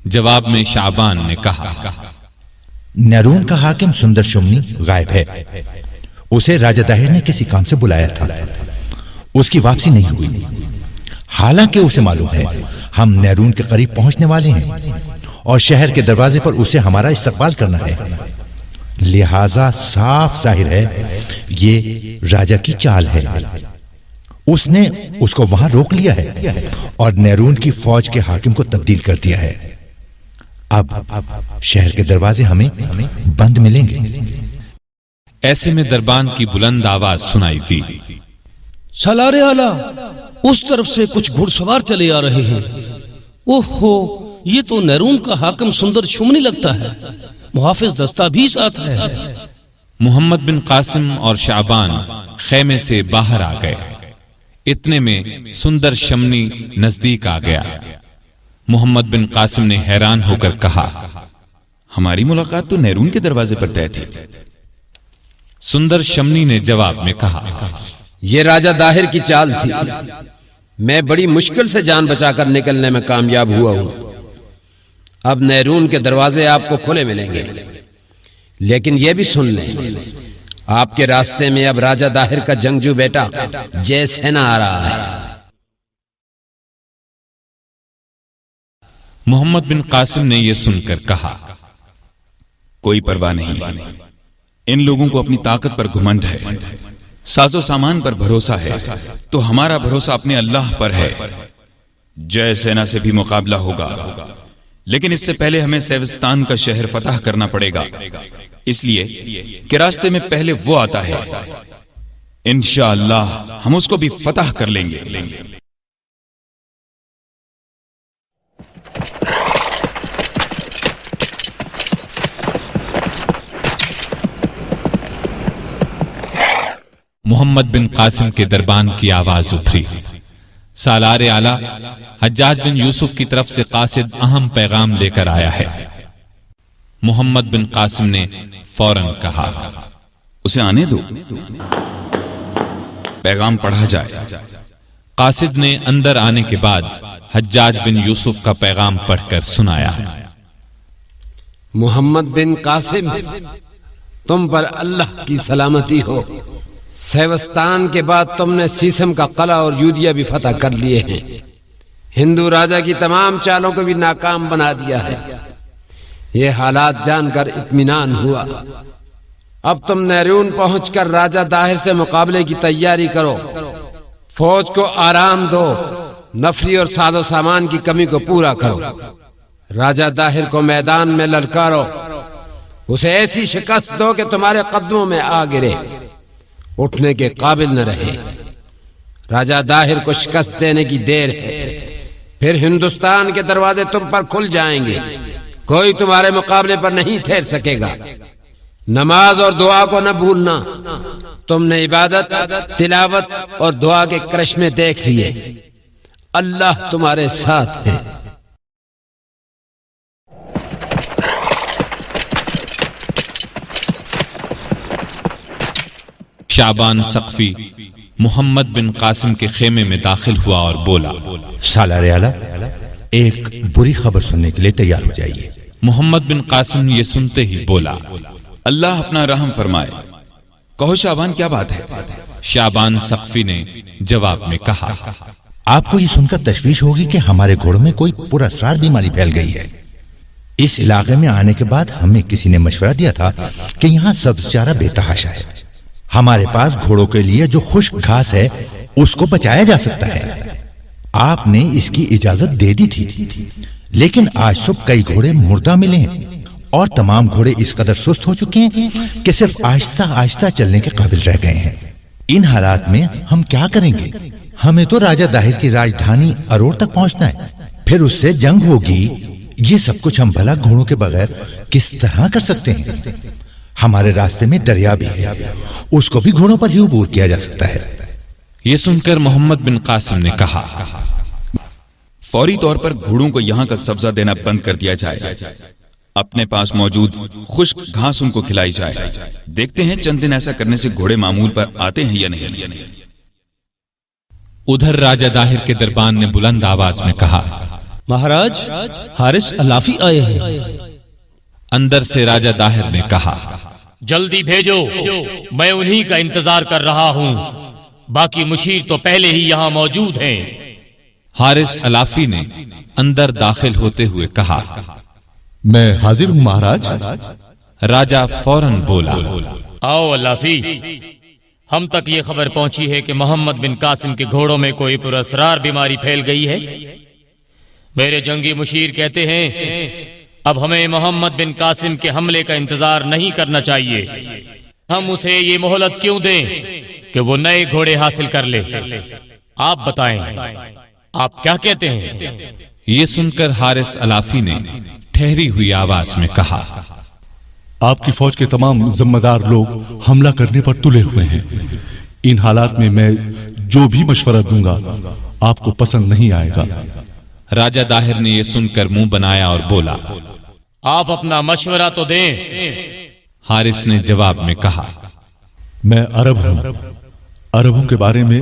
جواب میں شعبان نے کہا، نیرون کا حاکم سندر شمنی غائب ہے، اسے راجہ داہر نے کسی کام سے بلایا تھا، اس کی واپسی نہیں ہوئی۔ حالانکہ اسے معلوم ہے ہم نیرون کے قریب پہنچنے والے ہیں اور شہر کے دروازے پر اسے ہمارا استقبال کرنا ہے، لہذا صاف ظاہر ہے یہ راجہ کی چال ہے۔ اس نے اس کو وہاں روک لیا ہے اور نیرون کی فوج کے حاکم کو تبدیل کر دیا ہے۔ اب شہر کے دروازے ہمیں بند ملیں گے۔ ایسے میں دربان کی بلند آواز سنائی دی، سالار اعلیٰ، اس طرف سے کچھ گھڑ سوار چلے آ رہے ہیں۔ اوہو، یہ تو نیرون کا حاکم سندر شمنی لگتا ہے، محافظ دستہ بھی ساتھ ہے۔ محمد بن قاسم اور شعبان خیمے سے باہر آ گئے۔ اتنے میں سندر شمنی نزدیک آ گیا۔ محمد بن قاسم نے حیران ہو کر کہا، ہماری ملاقات تو نیرون کے دروازے پر طے تھی۔ سندر شمنی نے جواب میں کہا، یہ راجہ داہر کی چال تھی، میں بڑی مشکل سے جان بچا کر نکلنے میں کامیاب ہوا ہوں۔ اب نیرون کے دروازے آپ کو کھلے ملیں گے، لیکن یہ بھی سن لیں، آپ کے راستے میں اب راجہ داہر کا جنگجو بیٹا جے سینا آ رہا ہے۔ محمد بن قاسم نے یہ سن کر کہا، کوئی پرواہ نہیں، ان لوگوں کو اپنی طاقت پر گھمنڈ ہے، ساز و سامان پر بھروسہ ہے، تو ہمارا بھروسہ اپنے اللہ پر ہے۔ جے سینا سے بھی مقابلہ ہوگا، لیکن اس سے پہلے ہمیں سیوستان کا شہر فتح کرنا پڑے گا، اس لیے کہ راستے میں پہلے وہ آتا ہے، انشاءاللہ ہم اس کو بھی فتح کر لیں گے۔ محمد بن قاسم کے دربان کی آواز ابھری۔ سالار اعلی حجاج بن یوسف کی طرف سے قاصد اہم پیغام لے کر آیا ہے۔ محمد بن قاسم نے فوراً کہا، اسے آنے دو، پیغام پڑھا جائے۔ قاصد نے اندر آنے کے بعد حجاج بن یوسف کا پیغام پڑھ کر سنایا۔ محمد بن قاسم، تم پر اللہ کی سلامتی ہو۔ سیوستان کے بعد تم نے سیسم کا قلعہ اور یودیا بھی فتح کر لیے ہیں، ہندو راجہ کی تمام چالوں کو بھی ناکام بنا دیا ہے۔ یہ حالات جان کر اطمینان ہوا۔ اب تم نیرون پہنچ کر راجہ داہر سے مقابلے کی تیاری کرو، فوج کو آرام دو، نفری اور ساز و سامان کی کمی کو پورا کرو، راجہ داہر کو میدان میں للکارو، اسے ایسی شکست دو کہ تمہارے قدموں میں آ گرے، اٹھنے کے قابل نہ رہے۔ راجہ داہر کو شکست دینے کی دیر ہے، پھر ہندوستان کے دروازے تم پر کھل جائیں گے، کوئی تمہارے مقابلے پر نہیں ٹھہر سکے گا۔ نماز اور دعا کو نہ بھولنا، تم نے عبادت، تلاوت اور دعا کے کرشمے دیکھ لیے، اللہ تمہارے ساتھ ہے۔ شعبان سقفی محمد بن قاسم کے خیمے میں داخل ہوا اور بولا، سالار اعلیٰ، ایک بری خبر سننے کے لیے تیار ہو جائیے۔ محمد بن قاسم یہ سنتے ہی بولا، اللہ اپنا رحم فرمائے، کہو شعبان کیا بات ہے؟ شعبان سقفی نے جواب میں کہا، آپ کو یہ سن کر تشویش ہوگی کہ ہمارے گھوڑوں میں کوئی پراسرار بیماری پھیل گئی ہے۔ اس علاقے میں آنے کے بعد ہمیں کسی نے مشورہ دیا تھا کہ یہاں سبز چارہ بے تحاشا ہے، ہمارے پاس گھوڑوں کے لیے جو خشک گھاس ہے اس کو بچایا جا سکتا ہے۔ آپ نے اس کی اجازت دے دی تھی، لیکن آج صبح کئی گھوڑے مردہ ملے ہیں اور تمام گھوڑے اس قدر سست ہو چکے ہیں کہ صرف آہستہ آہستہ چلنے کے قابل رہ گئے ہیں۔ ان حالات میں ہم کیا کریں گے؟ ہمیں تو راجہ داہر کی راجدھانی ارور تک پہنچنا ہے، پھر اس سے جنگ ہوگی۔ یہ سب کچھ ہم بھلا گھوڑوں کے بغیر کس طرح کر سکتے ہیں؟ ہمارے راستے میں دریا بھی ہے، اس کو بھی گھوڑوں پر ہی عبور کیا جا سکتا ہے۔ یہ سن کر محمد بن قاسم نے کہا، فوری طور پر گھوڑوں کو یہاں کا سبزہ دینا بند کر دیا جائے، اپنے پاس موجود خشک گھاس ان کو کھلائی جائے، دیکھتے ہیں چند دن ایسا کرنے سے گھوڑے معمول پر آتے ہیں یا نہیں۔ ادھر راجہ داہر کے دربان نے بلند آواز میں کہا، مہاراج حارث علافی آئے ہیں۔ اندر سے راجہ داہر نے کہا، جلدی بھیجو، میں انہی کا انتظار کر رہا ہوں، باقی مشیر تو پہلے ہی یہاں موجود ہیں۔ حارث علافی نے اندر داخل ہوتے ہوئے کہا، میں حاضر ہوں مہاراج۔ راجہ فوراً بولا، آؤ علافی، ہم تک یہ خبر پہنچی ہے کہ محمد بن قاسم کے گھوڑوں میں کوئی پراسرار بیماری پھیل گئی ہے۔ میرے جنگی مشیر کہتے ہیں اب ہمیں محمد بن قاسم کے حملے کا انتظار نہیں کرنا چاہیے۔ ہم اسے یہ مہلت کیوں دیں کہ وہ نئے گھوڑے حاصل کر لے۔ آپ بتائیں آپ کیا کہتے ہیں؟ یہ سن کر حارث علافی نے ٹھہری ہوئی آواز میں کہا، آپ کی فوج کے تمام ذمہ دار لوگ حملہ کرنے پر تلے ہوئے ہیں۔ ان حالات میں جو بھی مشورہ دوں گا آپ کو پسند نہیں آئے گا۔ راجہ داہر نے یہ سن کر منہ بنایا اور بولا، آپ اپنا مشورہ تو دیں۔ حارث نے جواب میں کہا، میں عرب ہوں، عربوں کے بارے میں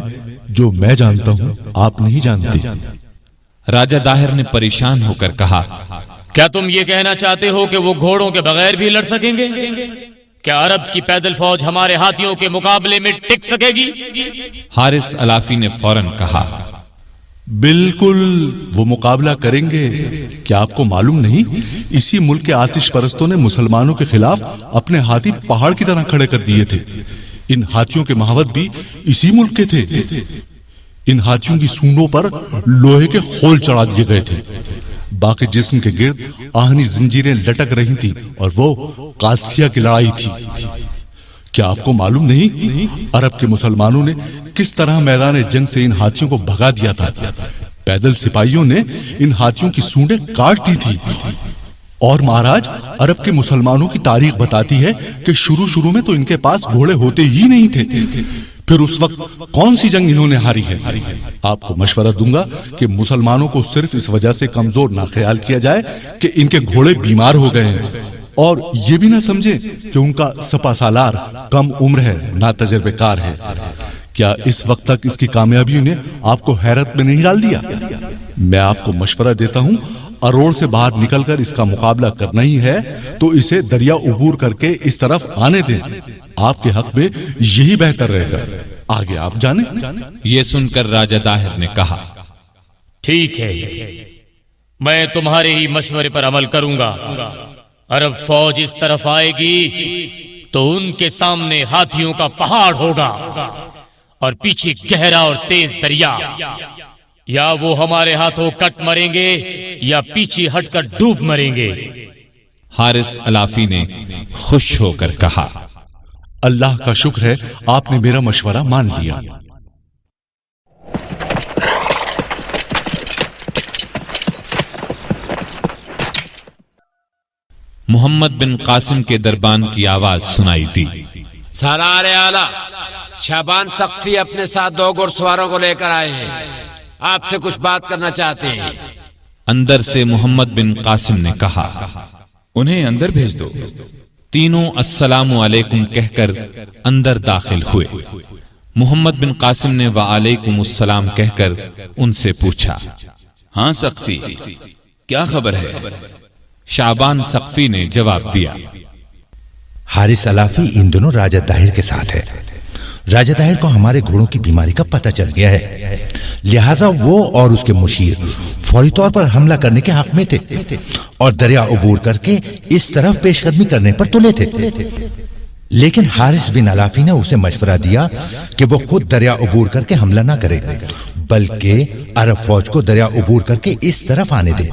جو میں جانتا ہوں آپ نہیں جانتے۔ راجہ داہر نے پریشان ہو کر کہا، کیا تم یہ کہنا چاہتے ہو کہ وہ گھوڑوں کے بغیر بھی لڑ سکیں گے؟ کیا عرب کی پیدل فوج ہمارے ہاتھیوں کے مقابلے میں ٹک سکے گی؟ حارث علافی نے فوراً کہا، بالکل وہ مقابلہ کریں گے۔ کیا آپ کو معلوم نہیں اسی ملک کے آتش پرستوں نے مسلمانوں کے خلاف اپنے ہاتھی پہاڑ کی طرح کھڑے کر دیے تھے؟ ان ہاتھیوں کے محوت بھی اسی ملک کے تھے۔ ان ہاتھیوں کی سونڈوں پر لوہے کے خول چڑھا دیے گئے تھے، باقی جسم کے گرد آہنی زنجیریں لٹک رہی تھی اور وہ قادسیہ کی لڑائی تھی۔ کیا آپ کو معلوم نہیں عرب کے مسلمانوں نے کس طرح میدان جنگ سے ان ہاتھیوں کو بھگا دیا تھا؟ پیدل سپاہیوں نے ان ہاتھیوں کی سونڈیں کاٹ دی تھی۔ اور مہاراج، عرب کے مسلمانوں کی تاریخ بتاتی ہے کہ شروع میں تو ان کے پاس گھوڑے ہوتے ہی نہیں تھے، پھر اس وقت کون سی جنگ انہوں نے ہاری ہے؟ آپ کو مشورہ دوں گا کہ مسلمانوں کو صرف اس وجہ سے کمزور نہ خیال کیا جائے کہ ان کے گھوڑے بیمار ہو گئے ہیں، اور یہ بھی نہ سمجھیں کہ ان کا سپہ سالار کم عمر ہے، نا تجربے کار ہے۔ کیا اس وقت تک اس کی کامیابیوں نے آپ کو حیرت میں نہیں ڈال دیا؟ میں آپ کو مشورہ دیتا ہوں، اروڑ سے باہر نکل کر اس کا مقابلہ کرنا ہی ہے تو اسے دریا عبور کر کے اس طرف آنے دیں۔ آپ کے حق میں یہی بہتر رہے گا، آگے آپ جانیں۔ یہ سن کر راجہ داہر نے کہا، ٹھیک ہے، میں تمہارے ہی مشورے پر عمل کروں گا۔ عرب فوج اس طرف آئے گی تو ان کے سامنے ہاتھیوں کا پہاڑ ہوگا اور پیچھے گہرا اور تیز دریا، یا وہ ہمارے ہاتھوں کٹ مریں گے یا پیچھے ہٹ کر ڈوب مریں گے۔ حارث علافی نے خوش ہو کر کہا، اللہ کا شکر ہے آپ نے میرا مشورہ مان لیا۔ محمد بن قاسم کے دربان کی آواز سنائی دی، سالار اعلیٰ، شعبان سقفی اپنے ساتھ 2 گھڑ سواروں کو لے کر آئے ہیں، آپ سے کچھ بات کرنا چاہتے ہیں۔ اندر سے محمد بن قاسم نے کہا، انہیں اندر بھیج دو۔ تینوں السلام علیکم کہہ کر اندر داخل ہوئے۔ محمد بن قاسم نے وعلیکم السلام کہہ کر ان سے پوچھا، ہاں سقفی، کیا خبر ہے؟ شعبان سقفی نے جواب دیا، حارث علافی ان دنوں راجہ داہر کے ساتھ ہے۔ راجہ داہر کو ہمارے گھوڑوں کی بیماری کا پتہ چل گیا ہے، لہذا وہ اور اس کے مشیر فوری طور پر حملہ کرنے کے حق میں تھے اور دریا عبور کر کے اس طرف پیش قدمی کرنے پر تلے تھے، لیکن حارث بن علافی نے اسے مشورہ دیا کہ وہ خود دریا عبور کر کے حملہ نہ کرے بلکہ عرب فوج کو دریا عبور کر کے اس طرف آنے دے،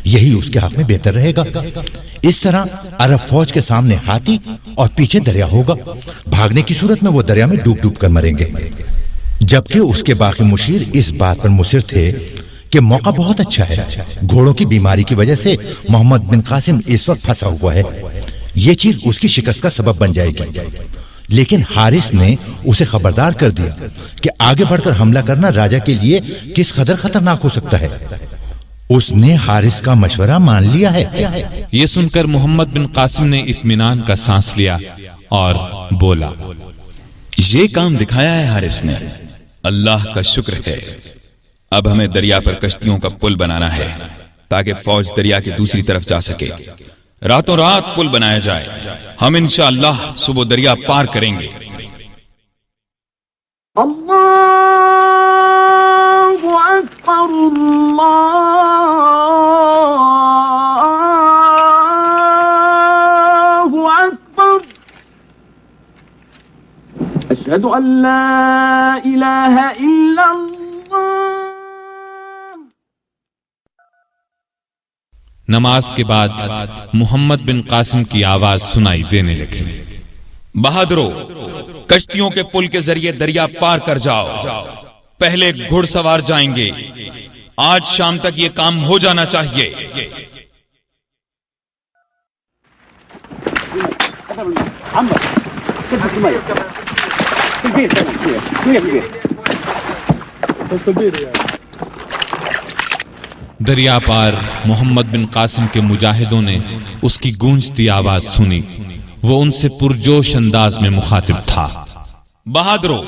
یہی اس کے حق میں بہتر رہے گا۔ اس طرح عرب فوج کے سامنے ہاتھی اور پیچھے دریا ہوگا، بھاگنے کی صورت میں وہ دریا میں ڈوب ڈوب کر مریں گے، جبکہ اس کے باقی مشیر اس بات پر مصر تھے کہ موقع بہت اچھا ہے، گھوڑوں کی بیماری کی وجہ سے محمد بن قاسم اس وقت پھنسا ہوا ہے، یہ چیز اس کی شکست کا سبب بن جائے گی۔ لیکن حارث نے اسے خبردار کر دیا کہ آگے بڑھ کر حملہ کرنا راجہ کے لیے کس قدر خطرناک ہو سکتا ہے۔ اس نے حارث کا مشورہ مان لیا ہے۔ یہ سن کر محمد بن قاسم نے اطمینان کا سانس لیا اور بولا، یہ کام دکھایا ہے حارث نے، اللہ کا شکر ہے۔ اب ہمیں دریا پر کشتیوں کا پل بنانا ہے تاکہ فوج دریا کی دوسری طرف جا سکے۔ راتوں رات پل بنایا جائے، ہم انشاءاللہ صبح دریا پار کریں گے۔ اللہ اکبر، اللہ اکبر، اشہد ان لا الہ الا اللہ۔ نماز کے بعد محمد بن قاسم کی آواز سنائی دینے لگی، بہادرو، کشتیوں کے پل کے ذریعے دریا پار کر جاؤ. پہلے گھڑ سوار جائیں گے. آج شام تک یہ کام ہو جانا چاہیے. دریا پار محمد بن قاسم کے مجاہدوں نے اس کی گونجتی آواز سنی. وہ ان سے پرجوش انداز میں مخاطب تھا. بہادروں،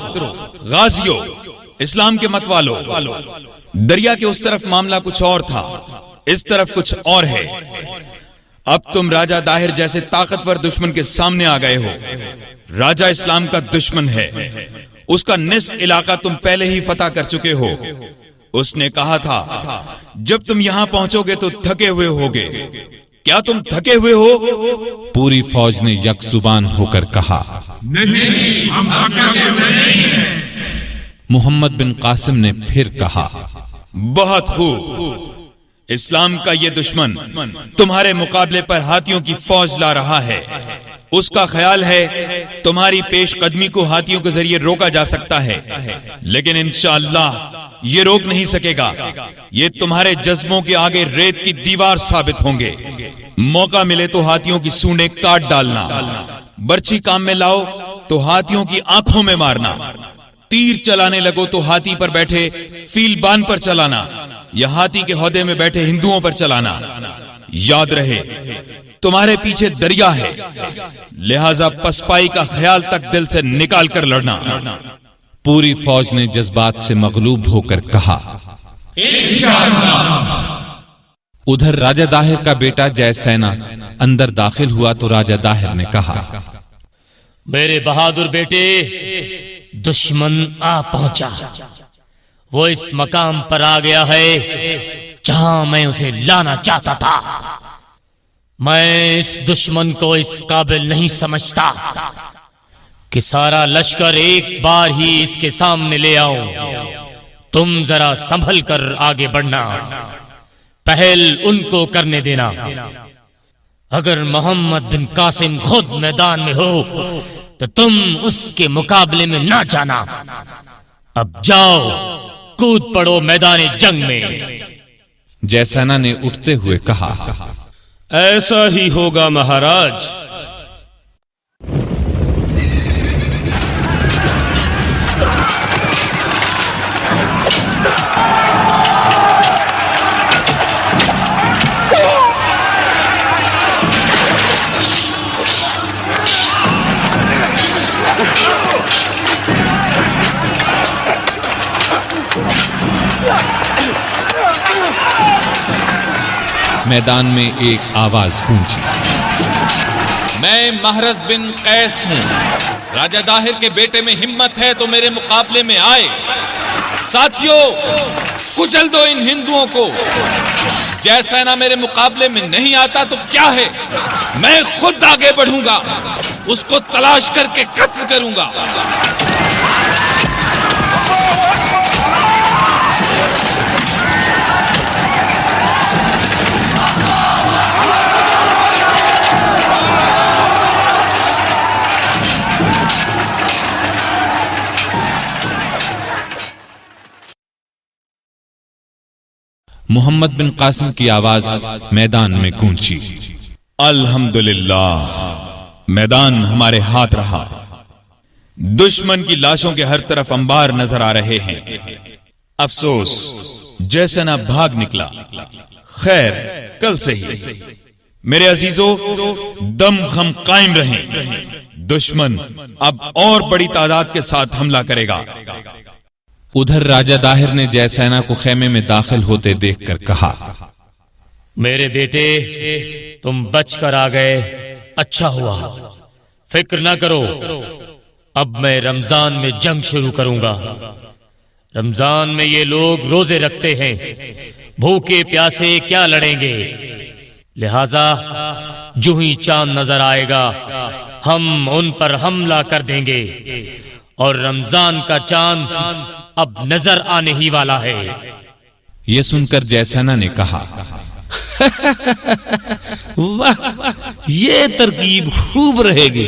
غازیوں، اسلام کے مت والو، دریا کے اس طرف معاملہ کچھ اور تھا، اس طرف کچھ اور ہے. اب تم راجہ داہر جیسے طاقتور دشمن کے سامنے آ گئے ہو. راجہ اسلام کا دشمن ہے. اس کا نصف علاقہ تم پہلے ہی فتح کر چکے ہو. اس نے کہا تھا جب تم یہاں پہنچو گے تو تھکے ہوئے ہوگے. کیا تم تھکے ہوئے ہو؟ پوری فوج نے یک زبان ہو کر کہا نہیں، ہم تھکے ہوئے نہیں ہیں. محمد بن قاسم نے پھر کہا بہت خوب. اسلام کا یہ دشمن تمہارے مقابلے پر ہاتھیوں کی فوج لا رہا ہے. اس کا خیال ہے تمہاری پیش قدمی کو ہاتھیوں کے ذریعے روکا جا سکتا ہے، لیکن انشاءاللہ یہ روک نہیں سکے گا. یہ تمہارے جذبوں کے آگے ریت کی دیوار ثابت ہوں گے. موقع ملے تو ہاتھیوں کی سونڈیں کاٹ ڈالنا. برچھی کام میں لاؤ تو ہاتھیوں کی آنکھوں میں مارنا. تیر چلانے لگو تو ہاتھی پر بیٹھے فیل بان پر چلانا یا ہاتھی کے ہودے میں بیٹھے ہندوؤں پر چلانا. یاد رہے تمہارے پیچھے دریا ہے، لہذا پسپائی کا خیال تک دل سے نکال کر لڑنا. پوری فوج نے جذبات سے مغلوب ہو کر کہا ادھر راجہ داہر کا بیٹا جے سینا اندر داخل ہوا تو راجہ داہر نے کہا میرے بہادر بیٹے، دشمن آ پہنچا. وہ اس مقام پر آ گیا ہے جہاں میں اسے لانا چاہتا تھا. میں اس دشمن کو اس قابل نہیں سمجھتا کہ سارا لشکر ایک بار ہی اس کے سامنے لے آؤں. تم ذرا سنبھل کر آگے بڑھنا. پہل ان کو کرنے دینا. اگر محمد بن قاسم خود میدان میں ہو تو تم اس کے مقابلے میں نہ جانا. اب جاؤ، کود پڑو میدان جنگ میں. جے سینا نے اٹھتے ہوئے کہا ایسا ہی ہوگا مہاراج. میدان میں ایک آواز گونجی میں محرز بن قیس ہوں. راجہ داہر کے بیٹے میں ہمت ہے تو میرے مقابلے میں آئے. ساتھیوں، کچل دو ان ہندوؤں کو. جے سینا میرے مقابلے میں نہیں آتا تو کیا ہے، میں خود آگے بڑھوں گا، اس کو تلاش کر کے قتل کروں گا. محمد بن قاسم کی آواز میدان میں گونجی الحمدللہ، میدان ہمارے ہاتھ رہا. دشمن کی لاشوں کے ہر طرف انبار نظر آ رہے ہیں. افسوس جے سینا بھاگ نکلا. خیر، کل سے ہی میرے عزیزو دم خم قائم رہیں. دشمن اب اور بڑی تعداد کے ساتھ حملہ کرے گا. ادھر راجہ داہر نے جے سینا کو خیمے میں داخل ہوتے دیکھ کر کہا میرے بیٹے، تم بچ کر آ گئے، اچھا ہوا. فکر نہ کرو، اب میں رمضان میں جنگ شروع کروں گا. رمضان میں یہ لوگ روزے رکھتے ہیں، بھوکے پیاسے کیا لڑیں گے. لہذا جو ہی چاند نظر آئے گا ہم ان پر حملہ کر دیں گے. اور رمضان کا چاند اب نظر آنے ہی والا ہے. یہ سن کر جے سینا نے کہا واہ، یہ ترکیب خوب رہے گی.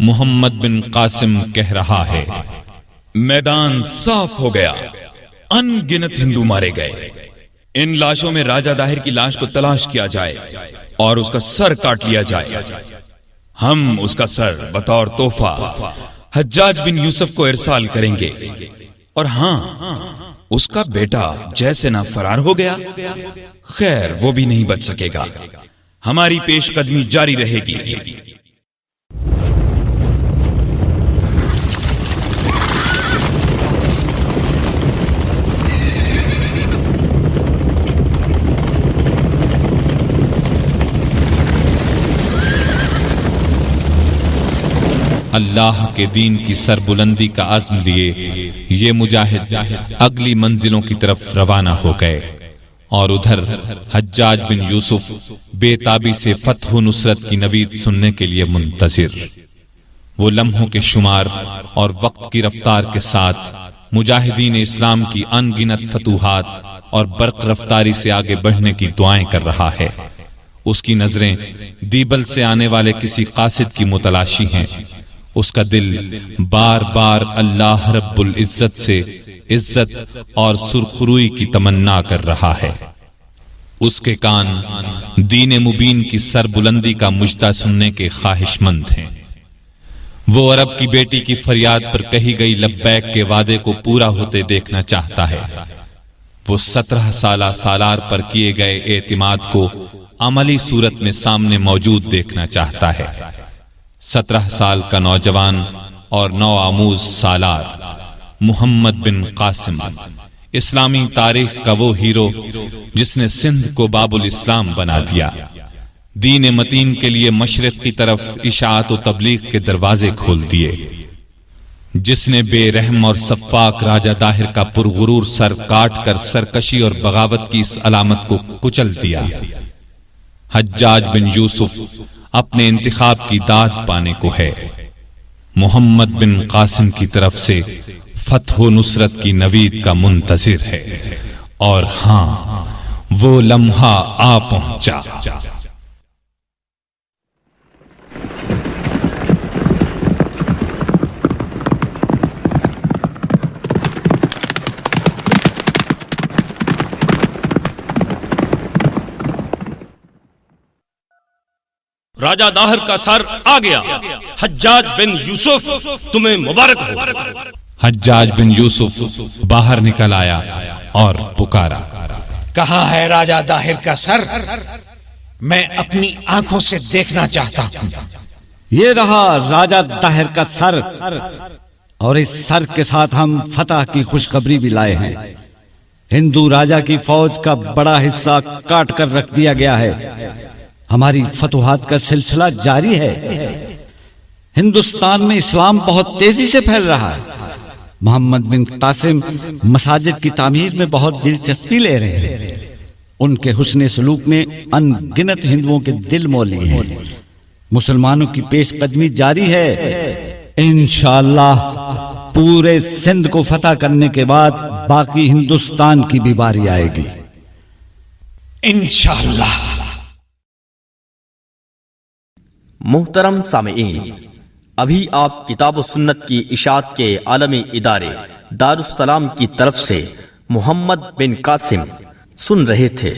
محمد بن قاسم کہہ رہا ہے، میدان صاف ہو گیا، ان گنت ہندو مارے گئے۔ ان لاشوں میں راجہ داہر کی لاش کو تلاش کیا جائے اور اس کا سر کاٹ لیا جائے۔ ہم اس کا سر بطور تحفہ حجاج بن یوسف کو ارسال کریں گے، اور ہاں، اس کا بیٹا جیسے نہ فرار ہو گیا، خیر وہ بھی نہیں بچ سکے گا۔ ہماری پیش قدمی جاری رہے گی۔ اللہ کے دین کی سربلندی کا عزم لیے یہ مجاہد اگلی منزلوں کی طرف روانہ ہو گئے، اور ادھر حجاج بن یوسف بے تابی سے فتح و نصرت کی نوید سننے کے لیے منتظر۔ وہ لمحوں کے شمار اور وقت کی رفتار کے ساتھ مجاہدین اسلام کی ان گنت فتوحات اور برق رفتاری سے آگے بڑھنے کی دعائیں کر رہا ہے۔ اس کی نظریں دیبل سے آنے والے کسی قاصد کی متلاشی ہیں۔ اس کا دل بار بار اللہ رب العزت سے عزت اور سرخروئی کی تمنا کر رہا ہے۔ اس کے کان دین مبین کی سربلندی کا مجدہ سننے کے خواہش مند ہیں۔ وہ عرب کی بیٹی کی فریاد پر کہی گئی لبیک کے وعدے کو پورا ہوتے دیکھنا چاہتا ہے۔ وہ 17 سالہ سالار پر کیے گئے اعتماد کو عملی صورت میں سامنے موجود دیکھنا چاہتا ہے۔ 17 سال کا نوجوان اور نو آموز سالار محمد بن قاسم، اسلامی تاریخ کا وہ ہیرو جس نے سندھ کو باب الاسلام بنا دیا، دین متین کے لیے مشرق کی طرف اشاعت و تبلیغ کے دروازے کھول دیے، جس نے بے رحم اور سفاک راجہ داہر کا پرغرور سر کاٹ کر سرکشی اور بغاوت کی اس علامت کو کچل دیا۔ حجاج بن یوسف اپنے انتخاب کی داد پانے کو ہے۔ محمد بن قاسم کی طرف سے فتح و نصرت کی نوید کا منتظر ہے، اور ہاں، وہ لمحہ آ پہنچا۔ راجہ داہر کا سر آ گیا۔ حجاج بن یوسف تمہیں مبارک ہو۔ حجاج بن یوسف باہر نکل آیا اور پکارا، کہاں ہے راجہ داہر کا سر؟ میں اپنی آنکھوں سے دیکھنا چاہتا ہوں۔ یہ رہا راجہ داہر کا سر، اور اس سر کے ساتھ ہم فتح کی خوشخبری بھی لائے ہیں۔ ہندو راجہ کی فوج کا بڑا حصہ کاٹ کر رکھ دیا گیا ہے۔ ہماری فتوحات کا سلسلہ جاری ہے۔ ہندوستان میں اسلام بہت تیزی سے پھیل رہا ہے۔ محمد بن قاسم مساجد کی تعمیر میں بہت دلچسپی لے رہے ہیں۔ ان کے حسن سلوک نے ان گنت ہندوؤں کے دل مول لیے ہیں۔ مسلمانوں کی پیش قدمی جاری ہے۔ انشاءاللہ پورے سندھ کو فتح کرنے کے بعد باقی ہندوستان کی بھی باری آئے گی انشاءاللہ۔ محترم سامعین، ابھی آپ کتاب و سنت کی اشاعت کے عالمی ادارے دارالسلام کی طرف سے محمد بن قاسم سن رہے تھے۔